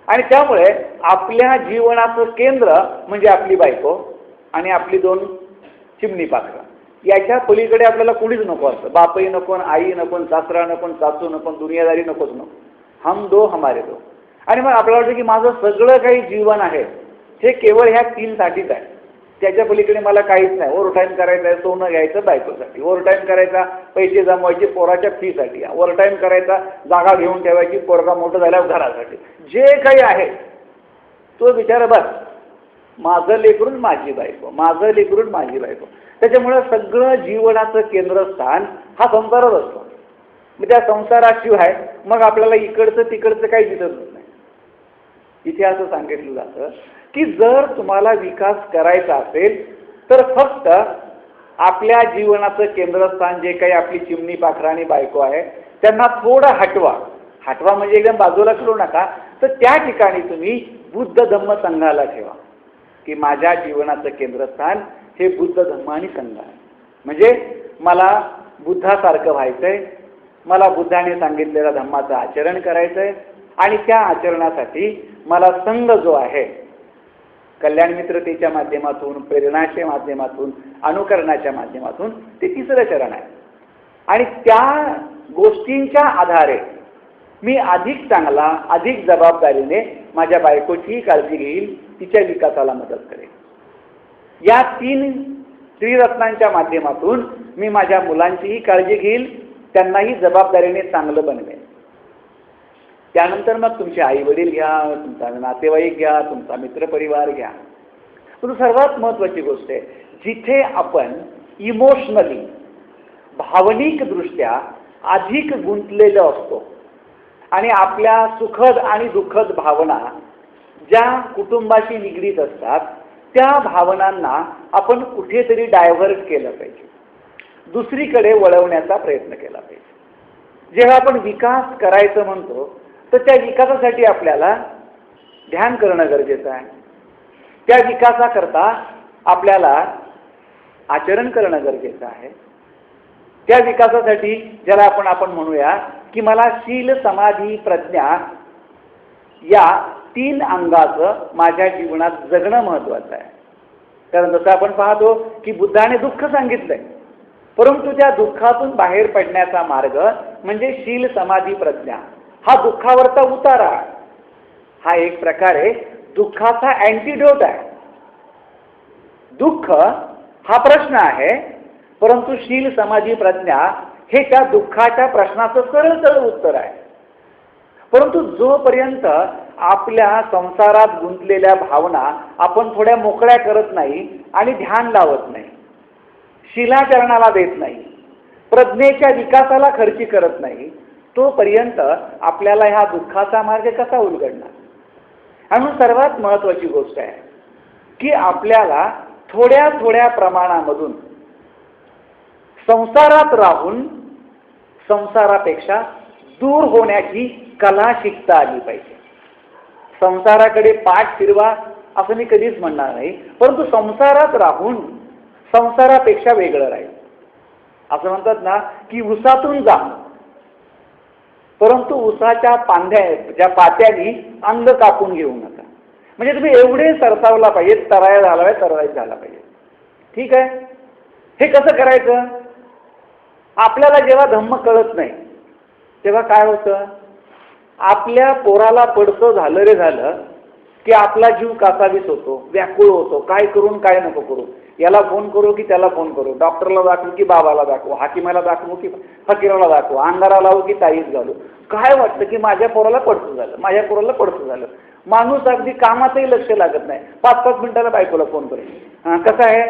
आणि त्यामुळे आपल्या जीवनाचं केंद्र म्हणजे आपली बायको आणि आपली 2 चिमणी पाखरं. याच्या पलीकडे आपल्याला कुणीच नको असतं. बापही नको, आई नको, सासरा नको, सासू नको, दुनियादारी नकोच नको. हम दो हमारे दो. आणि मग आपल्याला वाटतं की माझं सगळं काही जीवन आहे हे केवळ ह्या 3 साठीच आहे, त्याच्या पलीकडे मला काहीच नाही. ओव्हरटाईम करायचं आहे, सोनं घ्यायचं बायकोसाठी, ओव्हरटाईम करायचा, पैसे जमवायचे पोराच्या फीसाठी, ओव्हरटाईम करायचा, जागा घेऊन ठेवायची पोरगा मोठं झाल्यावर घरासाठी. जे काही आहे तो विचार, बस माझं लेकरून माझी बायको, माझं लेकरून माझी बायको. त्याच्यामुळे सगळं जीवनाचं केंद्रस्थान हा संसारच असतो. मग त्या संसाराशिवाय मग आपल्याला इकडचं तिकडचं काही दिसतच नाही. इथे असं सांगितलं जातं की जर तुम्हाला विकास करायचा असेल तर फक्त आपल्या जीवनाचं केंद्रस्थान जे काही आपली चिमणी पाखरं आणि बायको आहे त्यांना थोडं हटवा. हटवा म्हणजे एकदम बाजूला करू नका, तर त्या ठिकाणी तुम्ही बुद्ध धम्म संघाला ठेवा की माझ्या जीवनाचं केंद्रस्थान हे बुद्ध धम्म आणि संघ आहे. म्हणजे मला बुद्धासारखं व्हायचंय, मला बुद्धाने सांगितलेल्या धम्माचं आचरण करायचंय आणि त्या आचरणासाठी मला संघ जो आहे, कल्याण मित्रतेच्या माध्यमातून, प्रेरणाच्या माध्यमातून, अनुकरणाच्या माध्यमातून, ते 3रं चरण आहे. आणि त्या गोष्टींच्या आधारे मी अधिक चांगला, अधिक जबाबदारीने माझ्या बायकोचीही काळजी घेईल, तिच्या विकासाला मदत करेल. या 3 त्रिरत्नांच्या माध्यमातून मी माझ्या मुलांचीही काळजी घेईल, त्यांनाही जबाबदारीने चांगलं बनवेल. त्यानंतर मग तुमचे आई वडील घ्या, तुमचा नातेवाईक घ्या, तुमचा मित्रपरिवार घ्या. पण सर्वात महत्त्वाची गोष्ट आहे, जिथे आपण इमोशनली, भावनिकदृष्ट्या अधिक गुंतलेलो असतो आणि आपल्या सुखद आणि दुःखद भावना ज्या कुटुंबाशी निगडीत असतात त्या भावनांना आपण कुठेतरी डायव्हर्ट केलं पाहिजे, दुसरीकडे वळवण्याचा प्रयत्न केला पाहिजे. जेव्हा आपण विकास करायचं म्हणतो तर त्या विकासासाठी आपल्याला ध्यान करणं गरजेचं आहे. त्या विकासाकरता आपल्याला आचरण करणं गरजेचं आहे. त्या विकासासाठी ज्याला आपण म्हणूया की मला शील समाधी प्रज्ञा या 3 अंगाचं माझ्या जीवनात जगणं महत्त्वाचं आहे. कारण जसं आपण पाहतो की बुद्धाने दुःख सांगितलंय, परंतु त्या दुःखातून बाहेर पडण्याचा मार्ग म्हणजे शील समाधी प्रज्ञा. हा दुःखावरचा उतारा, हा एक प्रकारे दुःखाचा अँटीडोट आहे. दुःख हा प्रश्न आहे, परंतु शील समाधी प्रज्ञा हे त्या दुःखाच्या प्रश्नाचं सरळ उत्तर आहे. परंतु जोपर्यंत आपल्या संसारात गुंतलेल्या भावना आपण थोड्या मोकळ्या करत नाही आणि ध्यान लावत नाही, शीलाचरणाला देत नाही, प्रज्ञेच्या विकासाला खर्ची करत नाही, तोपर्यंत आपल्याला ह्या दुःखाचा मार्ग कसा उलगडणार. आणि सर्वात महत्त्वाची गोष्ट आहे की आपल्याला थोड्या थोड्या प्रमाणामधून संसारात राहून संसारापेक्षा दूर होण्याची कला शिकता आली पाहिजे. संसाराकडे पाठ फिरवा असं मी कधीच म्हणणार नाही, परंतु संसारात राहून संसारापेक्षा वेगळं राहील. असं म्हणतात ना की उसातून जा, परंतु उसाच्या ज्या पात्यानी अंग कापून घेऊ नका. म्हणजे तुम्ही एवढे सरसावला पाहिजे, तराया झाला पाहिजे, तरवाईत झाला पाहिजे. ठीक आहे. हे कसं करायचं. आपल्याला जेव्हा धम्म कळत नाही तेव्हा काय होतं, आपल्या पोराला पडतं झालं रे झालं की आपला जीव कासावीस होतो, व्याकुळ होतो. काय करून काय नको करू, याला फोन करू की त्याला फोन करू, डॉक्टरला दाखवू की बाबाला दाखवू, हाकिमाला दाखवू की फकीराला दाखवू, अंगारा लावू की ताईत घालू. काय वाटतं की माझ्या पोराला पडतं झालं, माझ्या पोराला पडतं झालं. माणूस अगदी कामातही लक्ष लागत नाही, 5-5 मिनिटाला बायकोला फोन करेल, कसं आहे,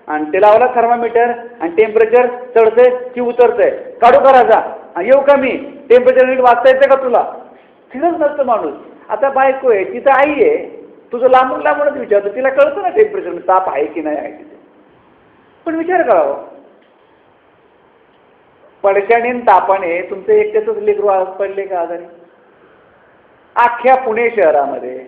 आणि ते लावला थर्मामीटर आणि टेम्परेचर चढतंय की उतरतंय, काढू का राजा, येऊ का मी, टेम्परेचर नीट वाचता येते का तुला. फिरत नसतं माणूस. आता बायको आहे, तिथं आई आहे, तुझं लांबून लांबूनच विचारतो, तिला कळतं ना टेम्परेचर ताप आहे की नाही आहे तिथे. पण विचार करावा, पडशाने तापाने तुमचे एकट्याच लेकरू आज पडले का आजारी. अख्ख्या पुणे शहरामध्ये,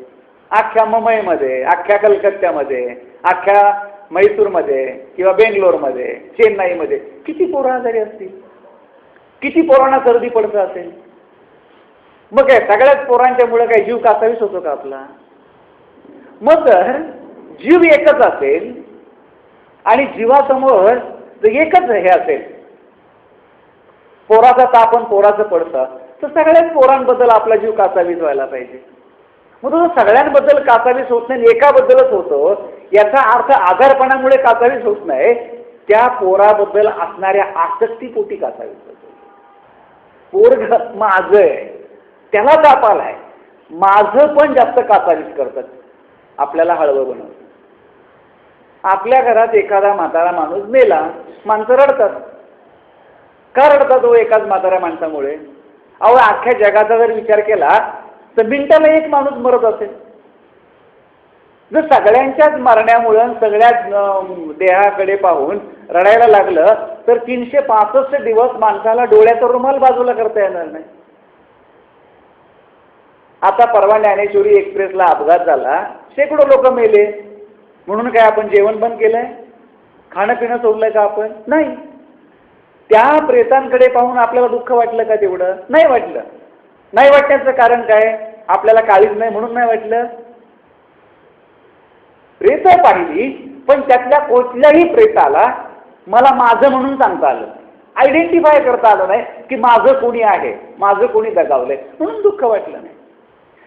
अख्ख्या मुंबईमध्ये, अख्ख्या कलकत्त्यामध्ये, अख्ख्या मैसूरमध्ये किंवा बेंगलोरमध्ये, चेन्नईमध्ये किती पोरं आजारी असतील, किती पोरांना सर्दी पडत असेल. मग काय सगळ्याच पोरांच्या मुळे काय जीव कासावीस होतो का आपला. मग तर जीव एकच असेल आणि जीवासमोर एकच हे असेल, पोराचा ताप आणि पोराचं पडतं, तर सगळ्याच पोरांबद्दल आपला जीव कासावीस व्हायला पाहिजे. मग तो सगळ्यांबद्दल कासावीस होत नाही, एकाबद्दलच होतो, याचा अर्थ आजारपणामुळे कासावीस होत नाही, त्या पोराबद्दल असणाऱ्या आसक्तीपोटी कासावीस होतो. पोरग माझं आहे, त्याला ताप आलाय, माझं पण जास्त कासावीस करतात, आपल्याला हळवं बनवतं. आपल्या घरात एखादा म्हातारा माणूस मेला, माणसं रडतात. का रडतात हो एकाच म्हाताऱ्या माणसामुळे. अहो अख्ख्या जगाचा जर विचार केला तर मिनिटाला एक माणूस मरत असेल. जर सगळ्यांच्याच मरण्यामुळं सगळ्याच देहाकडे पाहून रडायला लागलं तर 365 दिवस माणसाला डोळ्याचा रुमाल बाजूला करता येणार नाही. आता परवा ज्ञानेश्वरी एक्सप्रेसला अपघात झाला, शेकडो लोक मेले, म्हणून काय आपण जेवण बंद केलंय, खाणं पिणं सोडलंय का आपण. नाही. त्या प्रेतांकडे पाहून आपल्याला दुःख वाटलं का तेवढं. नाही वाटलं. नाही वाटण्याचं कारण काय, आपल्याला काळीज नाही म्हणून नाही वाटलं. प्रेत पाहिली पण त्यातल्या कुठल्याही प्रेताला मला माझं म्हणून सांगता आलं, आयडेंटिफाय करता आलं नाही की माझं कोणी आहे, माझं कोणी दगावलंय, म्हणून दुःख वाटलं नाही.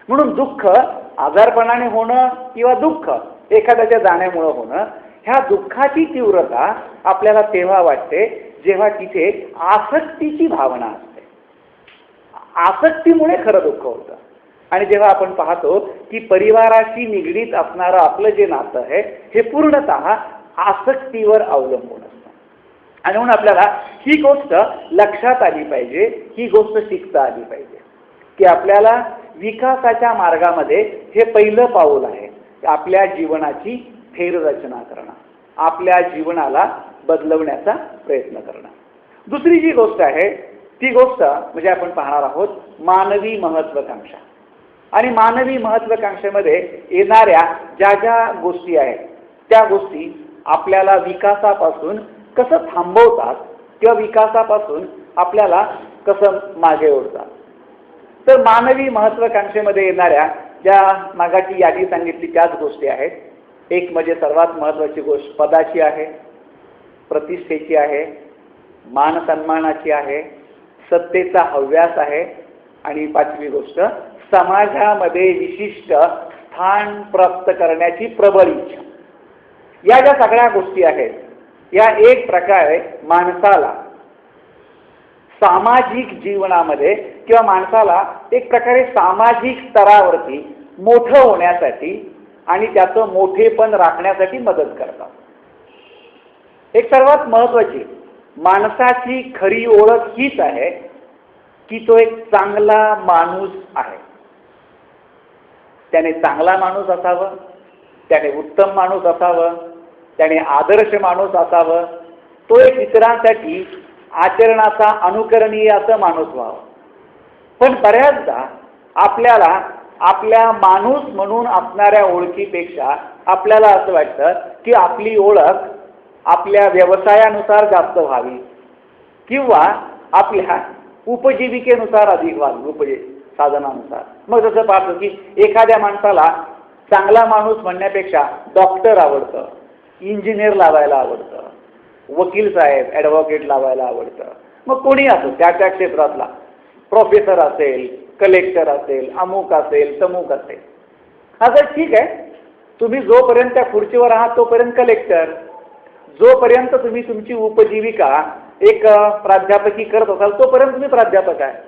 म्हणून दुःख आजारपणाने होणं किंवा दुःख एखाद्याच्या जाण्यामुळं होणं, ह्या दुःखाची तीव्रता आपल्याला तेव्हा वाटते जेव्हा तिथे आसक्तीची भावना असते. आसक्तीमुळे खरं दुःख होतं. आणि जेव्हा आपण पाहतो की परिवाराशी निगडीत असणारं आपलं जे नातं आहे हे पूर्णतः आसक्तीवर अवलंबून असतं. आणि म्हणून आपल्याला ही गोष्ट लक्षात आली पाहिजे, ही गोष्ट शिकता आली पाहिजे की आपल्याला विकासाच्या मार्गामध्ये हे पहिलं पाऊल आहे, आपल्या जीवनाची फेररचना करणं, आपल्या जीवनाला बदलवण्याचा प्रयत्न करणं. दुसरी जी गोष्ट आहे ती गोष्ट म्हणजे आपण पाहणार आहोत मानवी महत्त्वाकांक्षा. आणि मानवी महत्त्वाकांक्षेमध्ये येणाऱ्या ज्या ज्या गोष्टी आहेत त्या गोष्टी आपल्याला विकासापासून कसं थांबवतात किंवा विकासापासून आपल्याला कसं मागे ओढतात. तर मानवी महत्त्वाकांक्षेमध्ये येणाऱ्या ज्या मागाची यादी सांगितली त्याच गोष्टी आहेत. एक म्हणजे सर्वात महत्त्वाची गोष्ट पदाची आहे, प्रतिष्ठेची आहे, मान सन्मानाची आहे, सत्तेचा हव्यास आहे, आणि पाचवी गोष्ट समाजामध्ये विशिष्ट स्थान प्राप्त करण्याची प्रबळ इच्छा. या ज्या सगळ्या गोष्टी आहेत या एक प्रकारे माणसाला सामाजिक जीवनामध्ये किंवा माणसाला एक प्रकारे सामाजिक स्तरावरती मोठं होण्यासाठी आणि त्याचं मोठेपण राखण्यासाठी मदत करतात. एक सर्वात महत्त्वाची माणसाची खरी ओळख हीच आहे की तो एक चांगला माणूस आहे. त्याने चांगला माणूस असावं, त्याने उत्तम माणूस असावं, त्याने आदर्श माणूस असावं, तो एक इतरांसाठी आचरणाचा अनुकरणीय असं माणूस व्हावं. पण बऱ्याचदा आपल्याला आपल्या माणूस म्हणून असणाऱ्या ओळखीपेक्षा आपल्याला असं वाटतं की आपली ओळख आपल्या व्यवसायानुसार जास्त व्हावी किंवा आपल्या उपजीविकेनुसार अधिक व्हावी, साधनानुसार. मग जसं पाहतो की एखाद्या माणसाला चांगला माणूस म्हणण्यापेक्षा डॉक्टर आवडतं, इंजिनियर लावायला आवडतं, वकील साहेब ॲडव्होकेट लावायला आवडतं. मग कोणी असो त्या त्या क्षेत्रातला प्रोफेसर असेल, कलेक्टर असेल, अमुक असेल, तमुक असेल. असं ठीक आहे, तुम्ही जोपर्यंत त्या खुर्चीवर आहात तोपर्यंत कलेक्टर, जोपर्यंत तुम्ही तुमची उपजीविका एक प्राध्यापकी करत असाल तोपर्यंत तुम्ही प्राध्यापक आहे.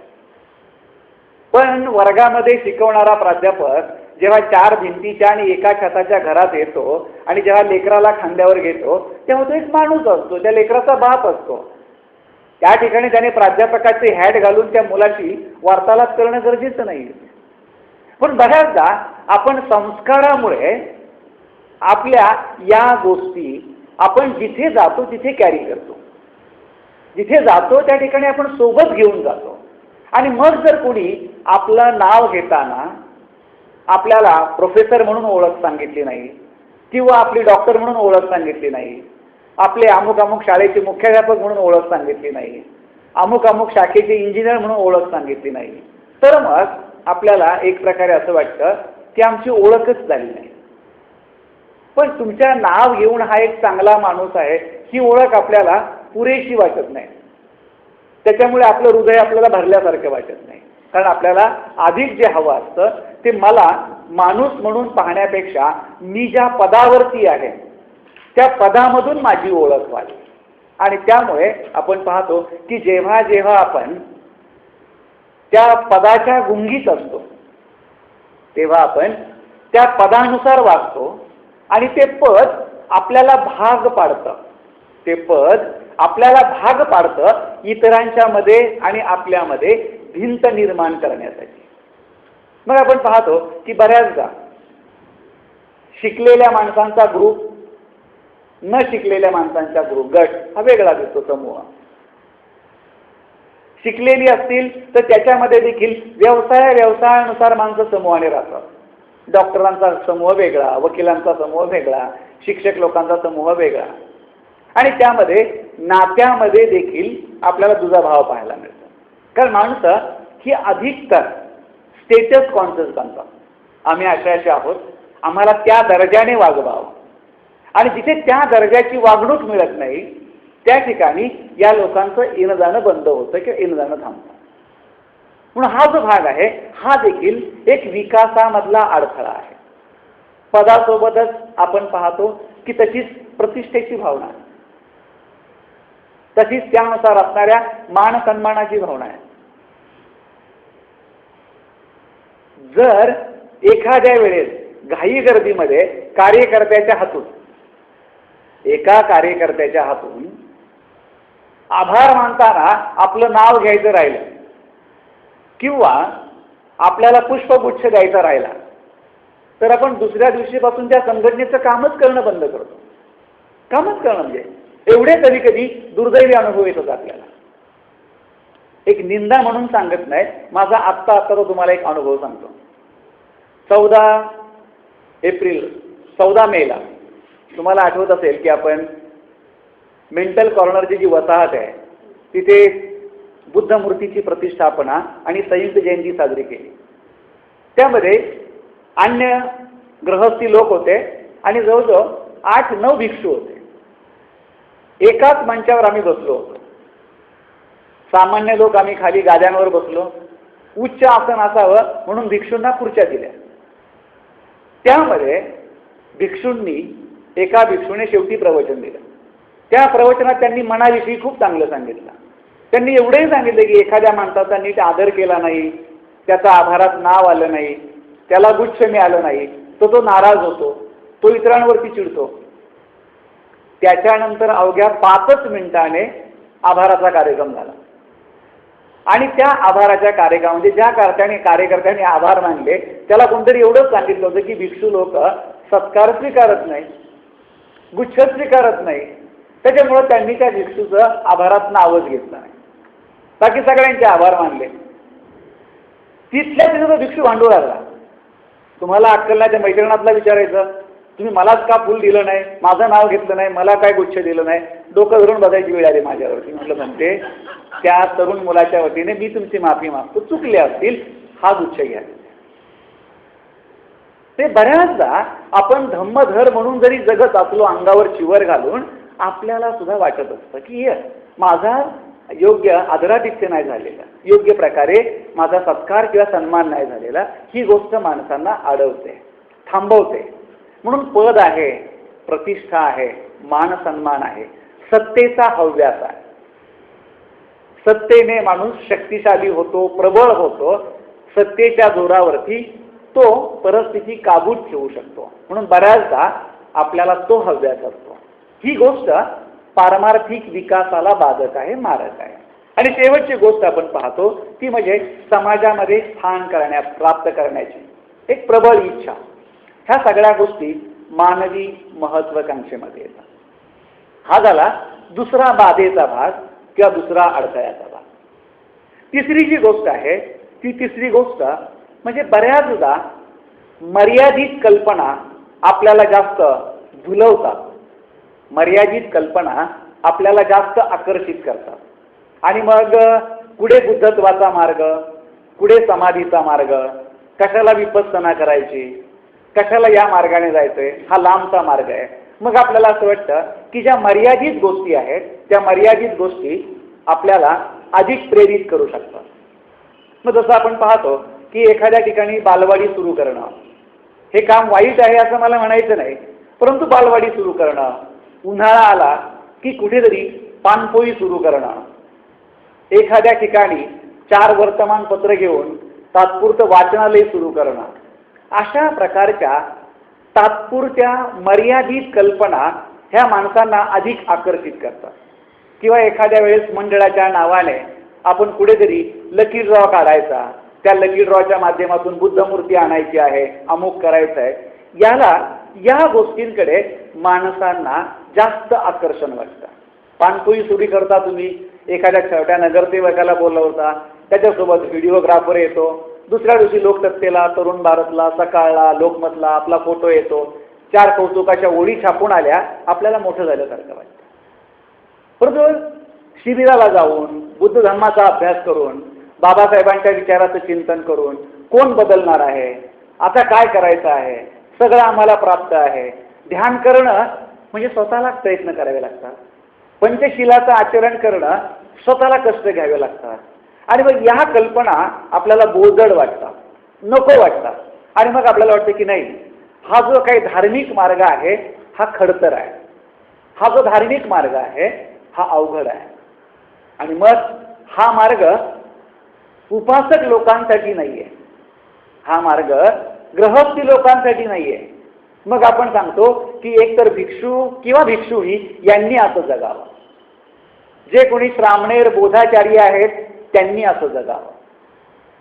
पण वर्गामध्ये शिकवणारा प्राध्यापक जेव्हा चार भिंतीच्या आणि एका छताच्या घरात येतो आणि जेव्हा लेकराला खांद्यावर घेतो तेव्हा तो एक माणूस असतो, त्या लेकराचा बाप असतो. त्या ठिकाणी त्याने प्राध्यापकाचे हॅट घालून त्या मुलाची वार्तालाप करणं गरजेचं नाही. पण बऱ्याचदा आपण संस्कारामुळे आपल्या या गोष्टी आपण जिथे जातो तिथे कॅरी करतो, जिथे जातो त्या ठिकाणी आपण सोबत घेऊन जातो. आणि मग जर कोणी आपलं नाव घेताना आपल्याला प्रोफेसर म्हणून ओळख सांगितली नाही किंवा आपली डॉक्टर म्हणून ओळख सांगितली नाही, आपले अमुक अमुक शाळेचे मुख्याध्यापक म्हणून ओळख सांगितली नाही, अमुक अमुक शाखेचे इंजिनियर म्हणून ओळख सांगितली नाही, तर मग आपल्याला एक प्रकारे असं वाटतं की आमची ओळखच झाली नाही. पण तुमच्या नाव घेऊन हा एक चांगला माणूस आहे ही ओळख आपल्याला पुरेशी वाटत नाही. त्याच्यामुळे आपलं हृदय आपल्याला भरल्यासारखं वाटत नाही. कारण आपल्याला अधिक जे हवं असतं ते मला माणूस म्हणून पाहण्यापेक्षा मी ज्या पदावरती आहे त्या पदामधून माझी ओळख व्हावी. आणि त्यामुळे आपण पाहतो की जेव्हा जेव्हा आपण त्या पदाच्या गुंगीत असतो तेव्हा आपण त्या पदानुसार वागतो आणि ते पद आपल्याला भाग पाडतं. ते पद आपल्याला भाग पाडतं इतरांच्या मध्ये आणि आपल्यामध्ये भिंत निर्माण करण्यासाठी. मग आपण पाहतो की बऱ्याचदा शिकलेल्या माणसांचा ग्रुप, न शिकलेल्या माणसांचा ग्रुप, गट हा वेगळा दिसतो, समूह. शिकलेली असतील तर त्याच्यामध्ये देखील व्यवसायानुसार माणसं समूहाने राहतात. डॉक्टरांचा समूह वेगळा, वकिलांचा समूह वेगळा, शिक्षक लोकांचा समूह वेगळा. आणि त्यामध्ये नात्यामध्ये देखील आपल्याला दुजाभाव पाहायला मिळतो. कारण माणसं ही अधिकतर स्टेटस कॉन्शियस बनतात. आम्ही अशा आहोत, आम्हाला त्या दर्जाने वागवावं. आणि जिथे त्या दर्जाची वागणूक मिळत नाही त्या ठिकाणी या लोकांचं येणं जाणं बंद होतं किंवा येणं जाणं थांबतं. म्हणून हा जो भाग आहे हा देखील एक विकासामधला अडथळा आहे. पदासोबतच आपण पाहतो की तशीच प्रतिष्ठेची भावना आहे, तशीच त्यानुसार असणाऱ्या मान सन्मानाची भावना आहे. जर एखाद्या वेळेस घाई गर्दीमध्ये कार्यकर्त्याच्या हातून, एका कार्यकर्त्याच्या हातून आभार मानताना आपलं नाव घ्यायचं राहिलं किंवा आपल्याला पुष्पगुच्छ द्यायचा राहिला तर आपण दुसऱ्या दिवशीपासून त्या संघटनेचं कामच करणं बंद करतो. कामच करणं म्हणजे एवढे कधी कधी दुर्दैवी अनुभव येतात आपल्याला. एक निंदा म्हणून सांगत नाही, माझा आत्ता तो तुम्हाला एक अनुभव सांगतो. 14 मेला तुम्हाला आठवत असेल की आपण मेंटल कॉर्नरची जी वसाहत आहे तिथे बुद्ध मूर्तीची प्रतिष्ठापना आणि संयुक्त जयंती साजरी केली. त्यामध्ये अन्य गृहस्थी लोक होते आणि जवळजवळ 8-9 भिक्षू होते. एकाच मंचावर आम्ही बसलो होतो. सामान्य लोक आम्ही खाली गाद्यांवर बसलो. उच्च आसन असावं म्हणून भिक्षूंना खुर्च्या दिल्या. त्यामध्ये भिक्षूंनी एका भिक्षूने शेवटी प्रवचन दिलं. त्या प्रवचनात त्यांनी मनाविषयी खूप चांगलं सांगितलं. त्यांनी एवढंही सांगितलं की एखाद्या माणसाचा नीट आदर केला नाही, त्याचा आभारात नाव आलं नाही, त्याला गुच्छ मिळालं नाही तर तो नाराज होतो, तो इतरांवरती चिडतो. त्याच्यानंतर अवघ्या 5च मिनिटाने आभाराचा कार्यक्रम झाला आणि त्या आभाराच्या कार्यक्रमामध्ये ज्या कार्यकर्त्यांनी आभार मानले त्याला कोणतरी एवढंच सांगितलं होतं की भिक्षू लोक सत्कार स्वीकारत नाही, गुच्छ स्वीकारत नाही, त्याच्यामुळे त्यांनी त्या भिक्षूचं आभारात नावच घेतलं नाही. बाकी सगळ्यांचे आभार मानले. तिथल्या तिथं तो भिक्षू भांडू लागला. तुम्हाला अक्कल नाही, त्या मैत्रिणातला विचारायचं तुम्ही मलाच का फुल दिलं नाही, माझं नाव घेतलं नाही, मला काय गुच्छ दिलं नाही, डोकं धरून बसायची वेळ आली माझ्यावरती. म्हटलं म्हणते त्या तरुण मुलाच्या वतीने मी तुमची माफी मागतो, चुकले असतील, हा गुच्छ घ्या. ते बऱ्याचदा आपण धम्मधर म्हणून जरी जगत असलो अंगावर चिवर घालून आपल्याला सुद्धा वाटत असतं की माझा योग्य आदरातिथ्य नाही झालेला, योग्य प्रकारे माझा सत्कार किंवा सन्मान नाही झालेला. ही गोष्ट माणसांना अडवते, थांबवते. म्हणून पद आहे, प्रतिष्ठा आहे, मान सन्मान आहे, सत्तेचा हव्यास आहे. सत्तेने माणूस शक्तिशाली होतो, प्रबळ होतो. सत्तेच्या जोरावरती तो परिस्थिती काबूत ठेवू शकतो. म्हणून बऱ्याचदा आपल्याला तो हव्यास असतो. ही गोष्ट पारमार्थिक विकासाला बाधक आहे, मारक आहे. आणि शेवटची गोष्ट आपण पाहतो ती म्हणजे समाजामध्ये स्थान प्राप्त करण्याची एक प्रबळ इच्छा. ह्या सगळ्या गोष्टी मानवी महत्वाकांक्षेमध्ये येतात. हा झाला दुसरा बाधेचा भाग किंवा दुसरा अडथळ्याचा भाग. तिसरी जी गोष्ट आहे ती तिसरी गोष्ट म्हणजे बऱ्याचदा मर्यादित कल्पना आपल्याला जास्त झुलवतात, मर्यादित कल्पना आपल्याला जास्त आकर्षित करतात आणि मग पुढे बुद्धत्वाचा मार्ग, पुढे समाधीचा मार्ग, कशाला विपස්සना करायची, कशाला या मार्गाने जायचंय, हा लांबचा मार्ग आहे. मग आपल्याला असं वाटतं की ज्या मर्यादित गोष्टी आहेत त्या मर्यादित गोष्टी आपल्याला अधिक प्रेरित करू शकतात. मग जसं आपण पाहतो की एखाद्या ठिकाणी बालवाडी सुरू करणं हे काम वाईट आहे असं मला म्हणायचं नाही, परंतु बालवाडी सुरू करणं, उन्हाळा आला की कुठेतरी पानपोई सुरू करणं, एखाद्या ठिकाणी 4 वर्तमानपत्र घेऊन तात्पुरतं वाचनालय सुरू करणं, अशा प्रकारच्या तात्पुरत्या मर्यादित कल्पना ह्या माणसांना अधिक आकर्षित करतात. किंवा एखाद्या वेळेस मंडळाच्या नावाने आपण कुठेतरी लकी ड्रॉ काढायचा, त्या लकी ड्रॉच्या माध्यमातून बुद्धमूर्ती आणायची आहे, अमुक करायचं आहे, या गोष्टींकडे माणसांना जास्त आकर्षण वाटतं. पानपोई सुरी करता तुम्ही, एखाद्या छोट्या नगरसेवकाला बोलवता, त्याच्यासोबत व्हिडिओग्राफर येतो, दुसऱ्या दिवशी लोकसत्तेला, तरुण भारतला, सकाळला, लोकमतला आपला फोटो येतो, 4 कौतुकाच्या ओळी छापून आल्या, आपल्याला मोठं झाल्यासारखं वाटतं. परंतु शिबिराला जाऊन बुद्ध धर्माचा अभ्यास करून बाबासाहेबांच्या विचाराचं चिंतन करून कोण बदलणार आहे, आता काय करायचं आहे, सगळं आम्हाला प्राप्त आहे. ध्यान करणं म्हणजे स्वतःला प्रयत्न करावे लागतात. पंचशिलाचं आचरण करणं स्वतःला कष्ट घ्यावे लागतात. आणि मग या कल्पना आपल्याला बोजड वाटतात, नको वाटतात. आणि मग आपल्याला वाटतं की नाही, हा जो काही धार्मिक मार्ग आहे हा खडतर आहे, हा जो धार्मिक मार्ग आहे हा अवघड आहे. आणि मग हा मार्ग उपासक लोकांसाठी नाहीये, हा मार्ग गृहस्थी लोकांसाठी नाहीये. मग आपण सांगतो की एकतर भिक्षू किंवा भिक्षुणी यांनी असं जगावं. जे कोणी श्रामणेर बोधाचारी आहेत त्यांनी असं जगावं.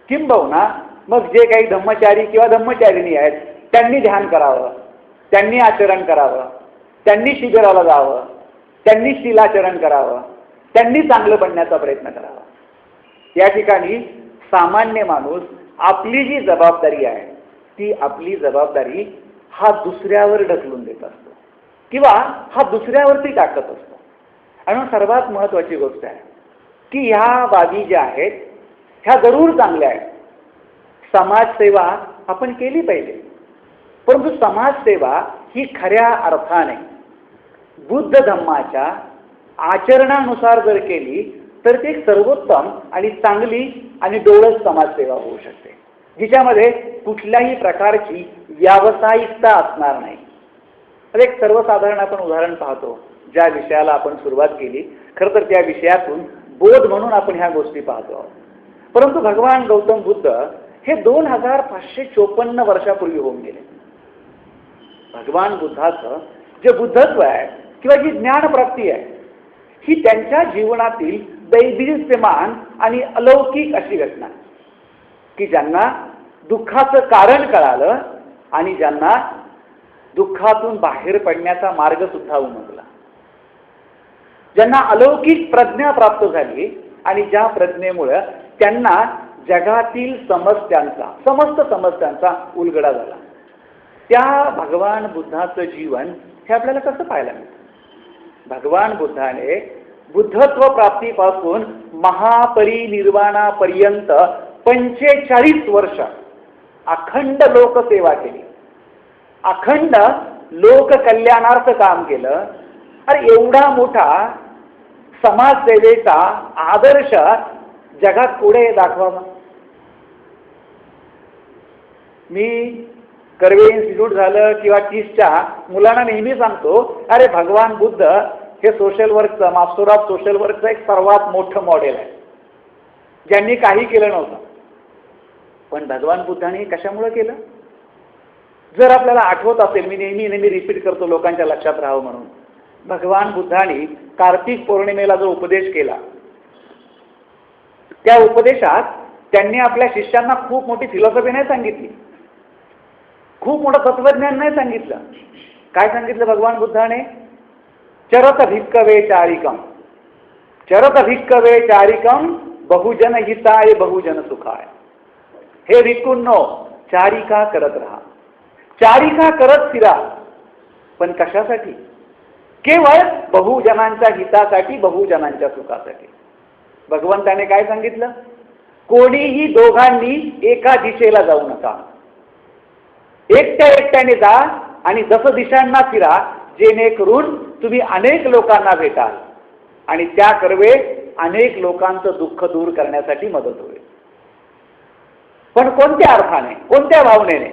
किंबहुना मग जे काही धम्मचारी किंवा धम्मचारिणी आहेत त्यांनी ध्यान करावं, त्यांनी आचरण करावं, त्यांनी शिबिराला जावं, त्यांनी शीलाचरण करावं, त्यांनी चांगलं बनण्याचा प्रयत्न करावा. या ठिकाणी सामान्य माणूस आपली जी जबाबदारी आहे ती आपली जबाबदारी हा दुसऱ्यावर ढकलून देत असतो किंवा हा दुसऱ्यावरती टाकत असतो. आणि सर्वात महत्त्वाची गोष्ट आहे की ह्या बाबी ज्या आहेत ह्या जरूर चांगल्या आहेत. समाजसेवा आपण केली पाहिजे, परंतु समाजसेवा ही खऱ्या अर्थाने बुद्ध धम्माच्या आचरणानुसार जर केली तर ती एक सर्वोत्तम आणि चांगली आणि डोळस समाजसेवा होऊ शकते, जिच्यामध्ये कुठल्याही प्रकारची व्यावसायिकता असणार नाही. तर एक सर्वसाधारण आपण उदाहरण पाहतो. ज्या विषयाला आपण सुरुवात केली, खरं तर त्या विषयातून बोध म्हणून आपण ह्या गोष्टी पाहतो आहोत. परंतु भगवान गौतम बुद्ध हे 2554 वर्षापूर्वी होऊन गेले. भगवान बुद्धाचं जे बुद्धत्व आहे किंवा जी ज्ञानप्राप्ती आहे ही त्यांच्या जीवनातील दैदिप्यमान आणि अलौकिक अशी घटना की ज्यांना दुःखाचं कारण कळालं आणि ज्यांना दुःखातून बाहेर पडण्याचा मार्ग सुद्धा उमगला, ज्यांना अलौकिक प्रज्ञा प्राप्त झाली आणि ज्या प्रज्ञेमुळे त्यांना जगातील समस्त समस्यांचा उलगडा झाला. त्या भगवान बुद्धाचं जीवन हे आपल्याला कसं पाहायला मिळतं? भगवान बुद्धाने बुद्धत्व प्राप्तीपासून महापरिनिर्वाणापर्यंत 45 वर्ष अखंड लोकसेवा केली, अखंड लोककल्याणार्थ काम केलं. अरे एवढा मोठा समाजसेवेचा आदर्श जगात पुढे दाखवावा. मी कर्वे इन्स्टिट्यूट झालं किंवा टीसच्या मुलांना नेहमी सांगतो, अरे भगवान बुद्ध हे सोशल वर्कचं, मास्टर ऑफ सोशल वर्कचं एक सर्वात मोठं मॉडेल आहे, ज्यांनी काही केलं नव्हतं. पण भगवान बुद्धाने कशामुळे केलं? जर आपल्याला आठवत असेल, मी नेहमी रिपीट करतो लोकांच्या लक्षात राहावं म्हणून, भगवान बुद्धाने कार्तिक पौर्णिमेला जो उपदेश केला त्या उपदेशात त्यांनी आपल्या शिष्यांना खूप मोठी फिलॉसॉफी नाही सांगितली, खूप मोठं तत्वज्ञान नाही सांगितलं. काय सांगितलं भगवान बुद्धाने? चरत भिक्कवे चारिकम, चरत भिक्कवे चारिकम बहुजन हिताय बहुजन सुखाय. हे भिक्खूंनो, चारिका करत राहा, चारिका करत फिरा. पण कशासाठी? केवळ बहुजनांच्या हितासाठी, बहुजनांच्या सुखासाठी. भगवंताने काय सांगितलं? कोणीही दोघांनी एका दिशेला जाऊ नका, एकट्याने जा आणि दस दिशांना फिरा, जेणेकरून तुम्ही अनेक लोकांना भेटाल आणि त्या कर्वे अनेक लोकांचं दुःख दूर करण्यासाठी मदत होईल. पण कोणत्या अर्थाने, कोणत्या भावनेने?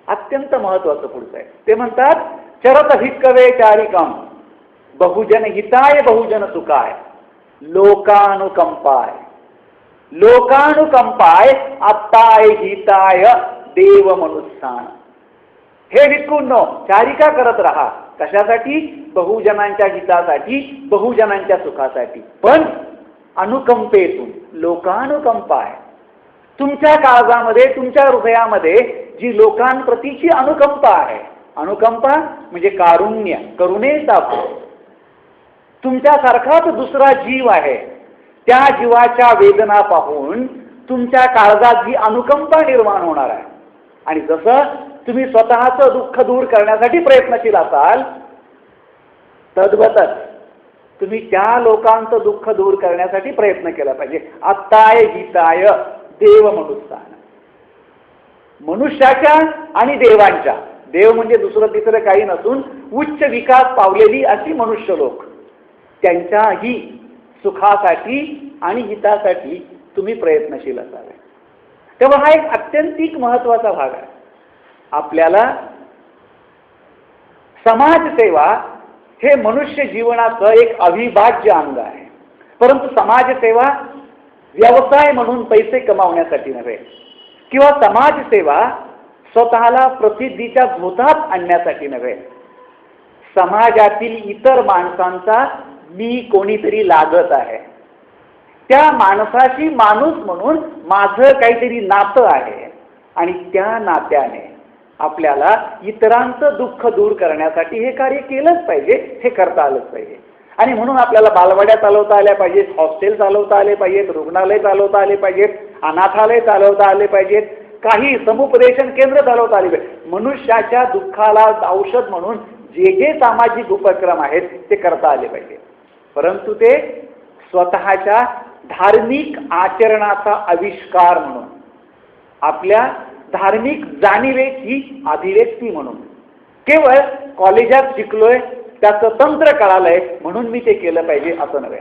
अत्यंत महत्वाचं पुढचं आहे. ते म्हणतात चरत भिक्कवे चारिकम बहुजन हिताय बहुजन सुखाय लोकानुकंपाय, लोकानुकंपाय आत्ताय हिताय देव मनुष्यान. हे भिक्खूंनो, चारिका करत राहा. कशासाठी? बहुजनांच्या हितासाठी, बहुजनांच्या सुखासाठी. पण अनुकंपेतून, लोकानुकंपाय, तुमच्या काळजामध्ये, तुमच्या हृदयामध्ये जी लोकांप्रतीची अनुकंपा आहे, अनुकंपा म्हणजे कारुण्य, करुणेचा भाव. तुमच्यासारखाच दुसरा जीव आहे, त्या जीवाच्या वेदना पाहून तुमच्या काळजात जी अनुकंपा निर्माण होणार आहे. आणि जसं तुम्ही स्वतःचं दुःख दूर करण्यासाठी प्रयत्नशील असाल, तद्वतच तुम्ही त्या लोकांचं दुःख दूर करण्यासाठी प्रयत्न केला पाहिजे. आत्ताय हिताय देव मनुष्यान, मनुष्याच्या आणि देवांच्या, देव म्हणजे दुसरं तिसरं काही नसून उच्च विकास पावलेली अशी मनुष्य लोक, त्यांच्याही सुखासाठी आणि हितासाठी तुम्ही प्रयत्नशील असावे. तेव्हा हा एक अत्यंतिक महत्वाचा भाग आहे. आपल्याला समाजसेवा हे मनुष्य जीवनाचं एक अविभाज्य अंग आहे. परंतु समाजसेवा व्यवसाय म्हणून पैसे कमावण्यासाठी नव्हे, किंवा समाजसेवा स्वतःला प्रसिद्धीच्या झोतात आणण्यासाठी नव्हे, समाजातील इतर माणसांचा मी कोणीतरी लागत आहे, त्या माणसाशी माणूस म्हणून माझं काहीतरी नातं आहे आणि त्या नात्याने आपल्याला इतरांचं दुःख दूर करण्यासाठी हे कार्य केलंच पाहिजे, हे करता आलंच पाहिजे. आणि म्हणून आपल्याला बालवाड्या चालवता आल्या पाहिजेत, हॉस्टेल चालवता आले पाहिजेत, रुग्णालय चालवता आले पाहिजेत, अनाथालय चालवता आले पाहिजेत, काही समुपदेशन केंद्र चालवता आले पाहिजे. मनुष्याच्या दुःखाला औषध म्हणून जे जे सामाजिक उपक्रम आहेत ते करता आले पाहिजे. परंतु ते स्वतःच्या धार्मिक आचरणाचा आविष्कार म्हणून, आपल्या धार्मिक जाणीवेची अभिव्यक्ती म्हणून, केवळ कॉलेजात शिकलोय त्याचं तंत्र कळालंय म्हणून मी ते केलं पाहिजे असं नव्हे.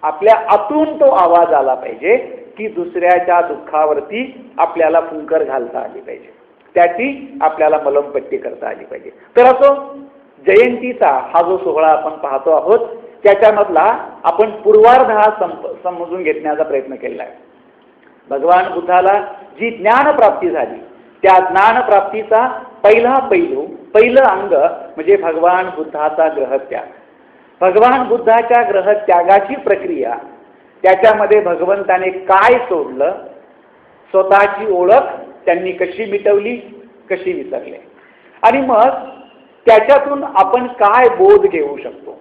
आपल्या आतून तो आवाज आला पाहिजे की दुसऱ्याच्या दुःखावरती आपल्याला फुंकर घालता आली पाहिजे, त्याची आपल्याला मलमपट्टी करता आली पाहिजे. तर असो, जयंतीचा हा जो सोहळा आपण पाहतो आहोत त्याच्यामधला आपण पूर्वार्ध हा समजून घेण्याचा प्रयत्न केला आहे. भगवान बुद्धाला जी ज्ञानप्राप्ती झाली त्या ज्ञानप्राप्तीचा पहिला पैलू, पहिलं अंग म्हणजे भगवान बुद्धाचा ग्रहत्याग. भगवान बुद्धाच्या ग्रहत्यागाची प्रक्रिया, त्याच्यामध्ये भगवंताने काय सोडलं, स्वतःची ओळख त्यांनी कशी मिटवली, कशी विसरले, आणि मग त्याच्यातून आपण काय बोध घेऊ शकतो,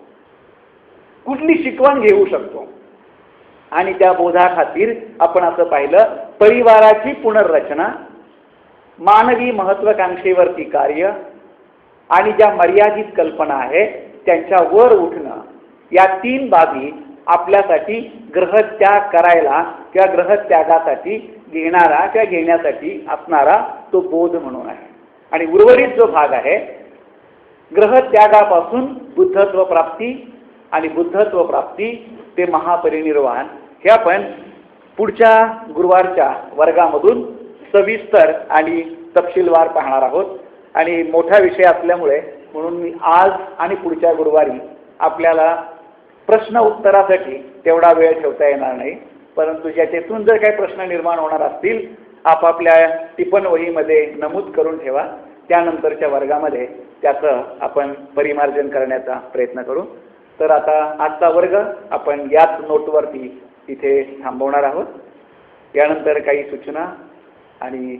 कुठली शिकवण घेऊ शकतो. आणि त्या बोधाखातीर आपण असं पाहिलं, परिवाराची पुनर्रचना, मानवी महत्वाकांक्षेवरती कार्य आणि ज्या मर्यादित कल्पना आहेत त्यांच्यावर उठणं, या तीन बाबी आपल्यासाठी ग्रहत्याग करायला किंवा ग्रहत्यागासाठी घेणारा किंवा घेण्यासाठी असणारा तो बोध म्हणून आहे. आणि उर्वरित जो भाग आहे ग्रहत्यागापासून बुद्धत्व प्राप्ती आणि बुद्धत्व प्राप्ती ते महापरिनिर्वाण, हे आपण पुढच्या गुरुवारच्या वर्गामधून सविस्तर आणि तपशीलवार पाहणार आहोत. आणि मोठा विषय असल्यामुळे म्हणून मी आज आणि पुढच्या गुरुवारी आपल्याला प्रश्न उत्तरासाठी तेवढा वेळ ठेवता येणार नाही, परंतु ज्याच्यातून जर काही प्रश्न निर्माण होणार असतील आपापल्या टिपण वहीमध्ये नमूद करून ठेवा. त्यानंतरच्या वर्गामध्ये त्याचं आपण परिमार्जन करण्याचा प्रयत्न करू. तर आता आजचा वर्ग आपण याच नोटवरती इथे थांबवणार आहोत. यानंतर काही सूचना आणि